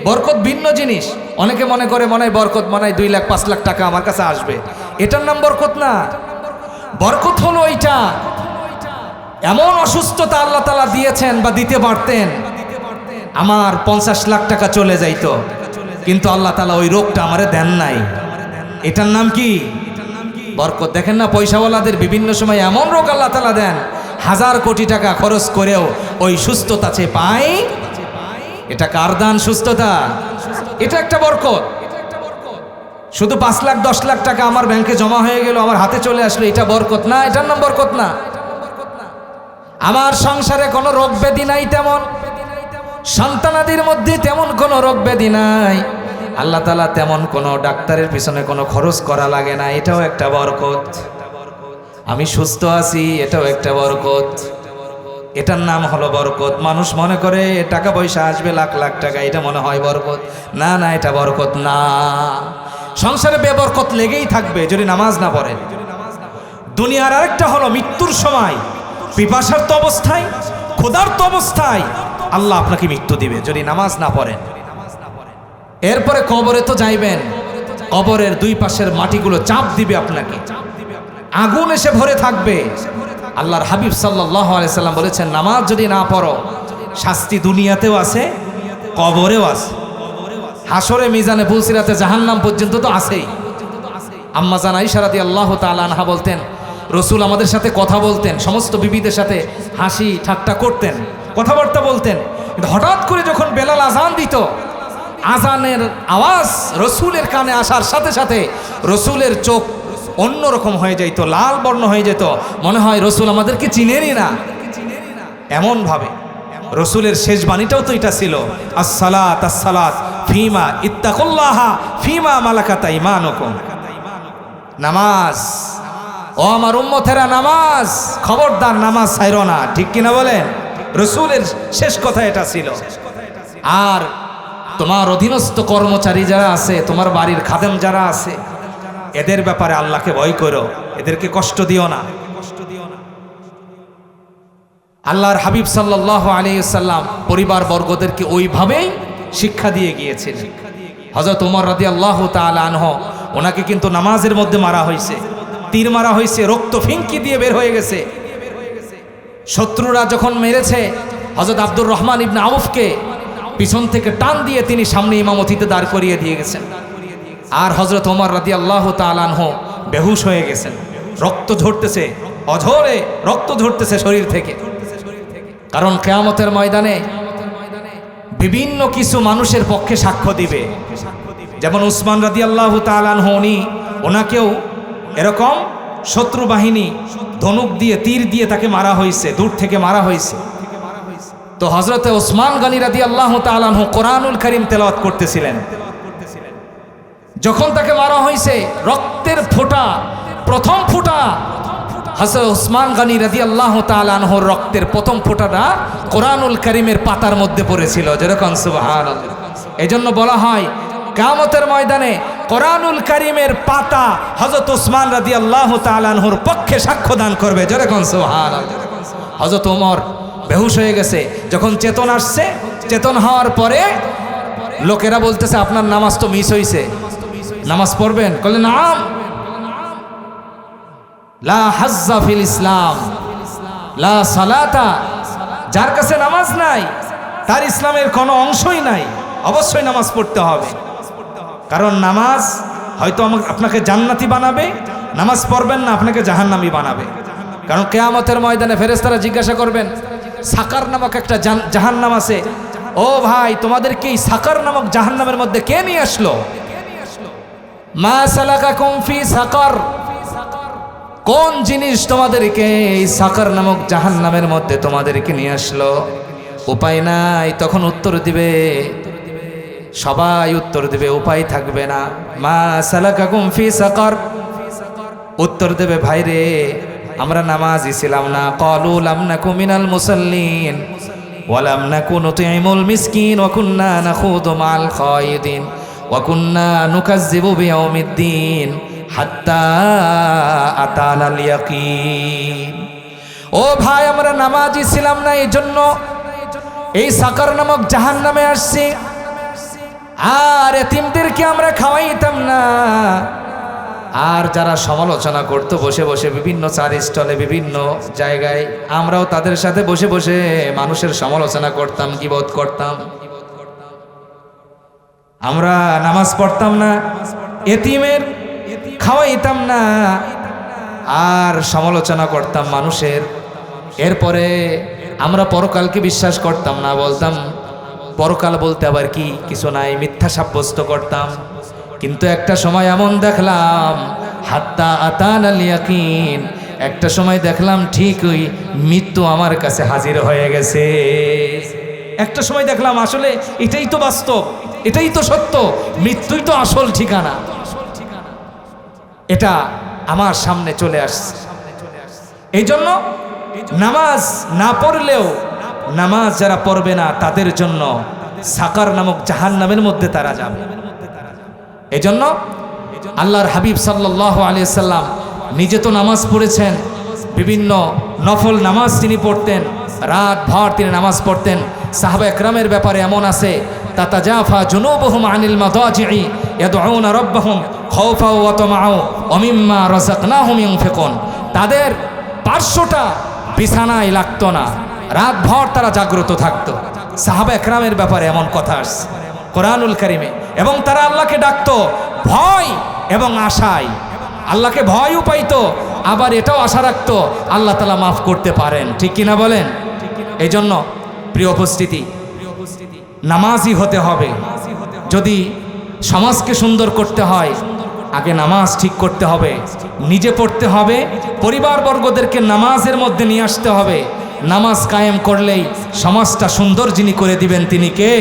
বরকত ভিন্ন জিনিস। অনেকে মনে করে মনে হয় বরকত, মনে হয় 2 লাখ 5 লাখ টাকা আমার কাছে আসবে, এটার নাম বরকত না। বরকত হলো এইটা, এমন অসুস্থতা আল্লাহ তাআলা দিয়েছেন বা দিতে পারতেন আমার 50 লাখ টাকা চলে যাইতো, কিন্তু আল্লাহ তাআলা ওই রোগটা আমারে দেন নাই। এটার নাম কি? বরকত। দেখেন না পয়সাওয়ালাদের বিভিন্ন সময় এমন রোগ আল্লাহ তাআলা দেন, 1000 কোটি টাকা খরচ করেও ওই সুস্থতা সে পায়। এটা কার দান? সুস্থতা। এটা একটা বরকত। শুধু 5 লাখ 10 লাখ টাকা আমার ব্যাংকে জমা হয়ে গেল, আমার হাতে চলে আসলো, এটা বরকত না, এটার নাম বরকত না। আমার সংসারে কোনো রোগ ব্যাধি নাই, তেমন সন্তানাদির মধ্যে তেমন কোনো রোগ ব্যাধি নাই, আল্লাহ তাআলা তেমন কোনো ডাক্তারের পিছনে কোনো খরচ করা লাগে না, এটাও একটা বরকত। আমি সুস্থ আছি, এটাও একটা বরকত। এটার নাম হলো বরকত। মানুষ মনে করে টাকা পয়সা আসবে লাখ লাখ টাকা, এটা মনে হয় বরকত। না না, এটা বরকত না। সংসারে বেবরকত লেগেই থাকবে যদি নামাজ না পড়েন। দুনিয়ার আরেকটা হলো মৃত্যুর সময় পিপাসার্ত অবস্থায়, ক্ষুধার্ত অবস্থায় আল্লাহ আপনাকে মৃত্যু দিবে যদি নামাজ না পড়েন। এরপরে কবরে তো যাইবেন, কবরের 2 পাশের মাটিগুলো চাপ দিবে আপনাকে, আগুন এসে ভরে থাকবে। আল্লাহর হাবিব সাল্লাল্লাহু আলাইহি সাল্লাম বলেছেন, নামাজ যদি না পড়ো শাস্তি দুনিয়াতেও আছে, কবরেও আছে, হাসরে মিজানে পুলসিরাতে জাহান্নাম পর্যন্ত তো আছেই। আম্মা জান আয়েশা রাদিয়াল্লাহু তাআলা আনহা বলতেন, রসুল আমাদের সাথে কথা বলতেন, সমস্ত বিবিদের সাথে হাসি ঠাট্টা করতেন, কথাবার্তা বলতেন, কিন্তু হঠাৎ করে যখন বেলাল আজান দিত, আজানের আওয়াজ রসুলের কানে আসার সাথে সাথে রসুলের চোখ অন্যরকম হয়ে যেত, লাল বর্ণ হয়ে যেত, মনে হয় রসুল আমাদেরকে চিনেনই না। এমন ভাবে রসুলের শেষ বাণীটাও তো এটা ছিল, আসসালাত আসসালাত ফিমা ইত্তাকুল্লাহা ফিমা মালাকাত আইমানুকুম। নামাজ, ও আমার উম্মতেরা, নামাজ, খবরদার নামাজ ছাইরো না, ঠিক কিনা বলেন? রসুলের শেষ কথা এটা ছিল। আর তোমার অধীনস্থ কর্মচারী যারা আছে, তোমার বাড়ির খাদেম যারা আছে, এদের ব্যাপারে আল্লাহকে ভয় করো, এদেরকে কষ্ট দিও না। আল্লাহর হাবিব সাল্লাল্লাহু আলাইহি ওয়াসাল্লাম পরিবার বর্গদেরকে ওইভাবেই শিক্ষা দিয়ে গিয়েছিলেন। হযরত ওমর রাদিয়াল্লাহু তাআলা আনহু, ওনাকে কিন্তু নামাজের মধ্যে মারা হয়েছে, তীর মারা হয়েছে, রক্ত ফিঙ্কি দিয়ে বের হয়ে গেছে। শত্রুরা যখন মেরেছে, হযরত আব্দুর রহমান ইবনে আউফকে পিছন থেকে টান দিয়ে তিনি সামনে ইমামতিতে দাঁড় করিয়ে দিয়ে গেছেন। আর হযরত ওমর রাদিয়াল্লাহু তাআলা আনহু বেহুশ হয়ে গেছেন, রক্ত ঝরতেছে, অঝরে রক্ত ঝরতেছে শরীর থেকে। কারণ কিয়ামতের ময়দানে বিভিন্ন কিছু মানুষের পক্ষে সাক্ষ্য দিবে। যেমন উসমান রাদিয়াল্লাহু তাআলা আনহু, ওনাকেও এরকম শত্রু বাহিনী ধনুক দিয়ে, তীর দিয়ে তাকে মারা হয়েছে, দূর থেকে মারা হয়েছে। তো হযরতে ওসমান গনি রাদিয়াল্লাহু তাআলা আনহু কোরআনুল কারীম তেলাওয়াত করতেছিলেন। যখন তাকে মারা হয়েছে, রক্তের ফোঁটা, প্রথম ফোঁটা হযরত ওসমান গনি রাদিয়াল্লাহু তাআলা আনহুর রক্তের প্রথম ফোঁটাটা কোরআনুল কারীমের পাতার মধ্যে পড়েছিল, যেরকম সুবহানাল্লাহ। এজন্য বলা হয় কিয়ামতের ময়দানে কোরআনুল কারীমের পাতা হযরত ওসমান রাদিয়াল্লাহু তাআলা আনহুর পক্ষে সাক্ষ্য দান করবে, যেরকম সুবহানাল্লাহ। হযরত ওমর বেহুশ হয়ে গেছে, যখন চেতন আসছে, চেতন হওয়ার পরে লোকেরা বলতেছে, আপনার নামাজ তো মিস হয়েছে, নামাজ পড়বেন? বললেন, নাম লা হাজ্জা ফিল ইসলাম লা সালাতা। যার কাছে নামাজ নাই তার ইসলামের কোনো অংশই নাই। অবশ্যই নামাজ পড়তে হবে, কারণ নামাজ হয়তো আপনাকে জান্নাতি বানাবে, নামাজ পড়বেন না আপনাকে জাহান্নামী বানাবে। কারণ কিয়ামতের ময়দানে ফেরেশতারা জিজ্ঞাসা করবেন, সাকার নামক একটা জাহান্নাম আছে, ও ভাই তোমাদেরকে এই সাকার নামক জাহান্নামের মধ্যে কে নিয়ে আসলো? মা সালাকাকুম ফি সাকার, কোন জিনিস তোমাদেরকে এই সাকার নামক জাহান্নামের মধ্যে তোমাদেরকে নিয়ে আসলো? উপায় নাই, তখন উত্তর দিবে, সবাই উত্তর দিবে, উপায় থাকবে না। মা সালাকাকুম ফি সাকার, উত্তর দেবে, ভাইরে আমরা নামাজি ছিলাম না। ক্বালু লাম নাকু মিনাল মুসাল্লিন ওয়া লাম নাকু নুতঈমুল মিসকিন ওয়া কুন্না নাখুদু মাল খায়িদিন ওয়া কুন্না নুকাজ্জিবু বিয়াউমিদ্দিন হাত্তা আতানাল ইয়াকিন। ও ভাই, আমরা নামাজি ছিলাম না, এই জন্য এই সাকার নামক জাহান্নামে আসছি। আর এতিমদেরকে আমরা খাওয়াইতাম না। আর যারা সমালোচনা করতো বসে বসে বিভিন্ন চার স্টলে বিভিন্ন জায়গায়, আমরাও তাদের সাথে বসে বসে মানুষের সমালোচনা করতাম, গীবত করতাম। আমরা নামাজ পড়তাম না, এতিমের খাওয়াইতাম না, আর সমালোচনা করতাম মানুষের। এরপরে আমরা পরকালকে বিশ্বাস করতাম না, বলতাম পরকাল বলতে আবার কি কিছু নাই, মিথ্যা সাব্যস্ত করতাম। কিন্তু একটা সময় এমন দেখলাম, হাত্তা আতানাল ইয়াকিন, একটা সময় দেখলাম ঠিকই মৃত্যু আমার কাছে হাজির হয়ে গেছে। একটা সময় দেখলাম আসলে এটাই তো বাস্তব, এটাই তো সত্য, মৃত্যুই তো আসল ঠিকানা। এটা আমার সামনে চলে আসছে। এই জন্য নামাজ না পড়লেও, নামাজ যারা পড়বে না তাদের জন্য সাকার নামক জাহান্নামের মধ্যে তারা যাবে। এই জন্য আল্লাহর হাবিব সাল্লাল্লাহু আলাইহি সাল্লাম নিজে তো নামাজ পড়েছেন, বিভিন্ন নফল নামাজ তিনি পড়তেন, রাত ভর তিনি নামাজ পড়তেন। সাহাবা একরামের ব্যাপারে এমন আছে, তাতাজাফা জুনুবুহুম আনিল মাদাজি'i ইয়াদউনা রাব্বাহুম খাওফা ওয়া তামাআ ওয়া মিম্মা রাযাকনাহুম ইউনফিকুন। তাদের পার্শ্বটা বিছানায় লাগতো না, রাত ভর তারা জাগ্রত থাকতো। সাহাবা একরামের ব্যাপারে এমন কথা আসছে কোরআনুল কারিমে। এবং তারা আল্লাহকে ডাকতো ভয় এবং আশায়, আল্লাহকে ভয়ও পাইতো, আবার এটাও আশা রাখতো আল্লাহ তাআলা মাফ করতে পারেন। ঠিক কিনা বলেন? এই জন্য প্রিয় উপস্থিতি, নামাজি হতে হবে। যদি সমাজকে সুন্দর করতে হয়, আগে নামাজ ঠিক করতে হবে, নিজে পড়তে হবে, পরিবারবর্গদেরকে নামাজের মধ্যে নিয়ে আসতে হবে। নামাজ কায়েম করলেই সমাজটা সুন্দর যিনি করে দিবেন তিনি কে?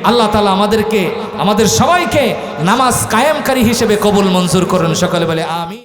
আল্লাহ তাআলা আমাদেরকে, আমাদের সবাইকে নামাজ কায়েমকারী হিসেবে কবুল মঞ্জুর করুন। সকলে বলে আমিন।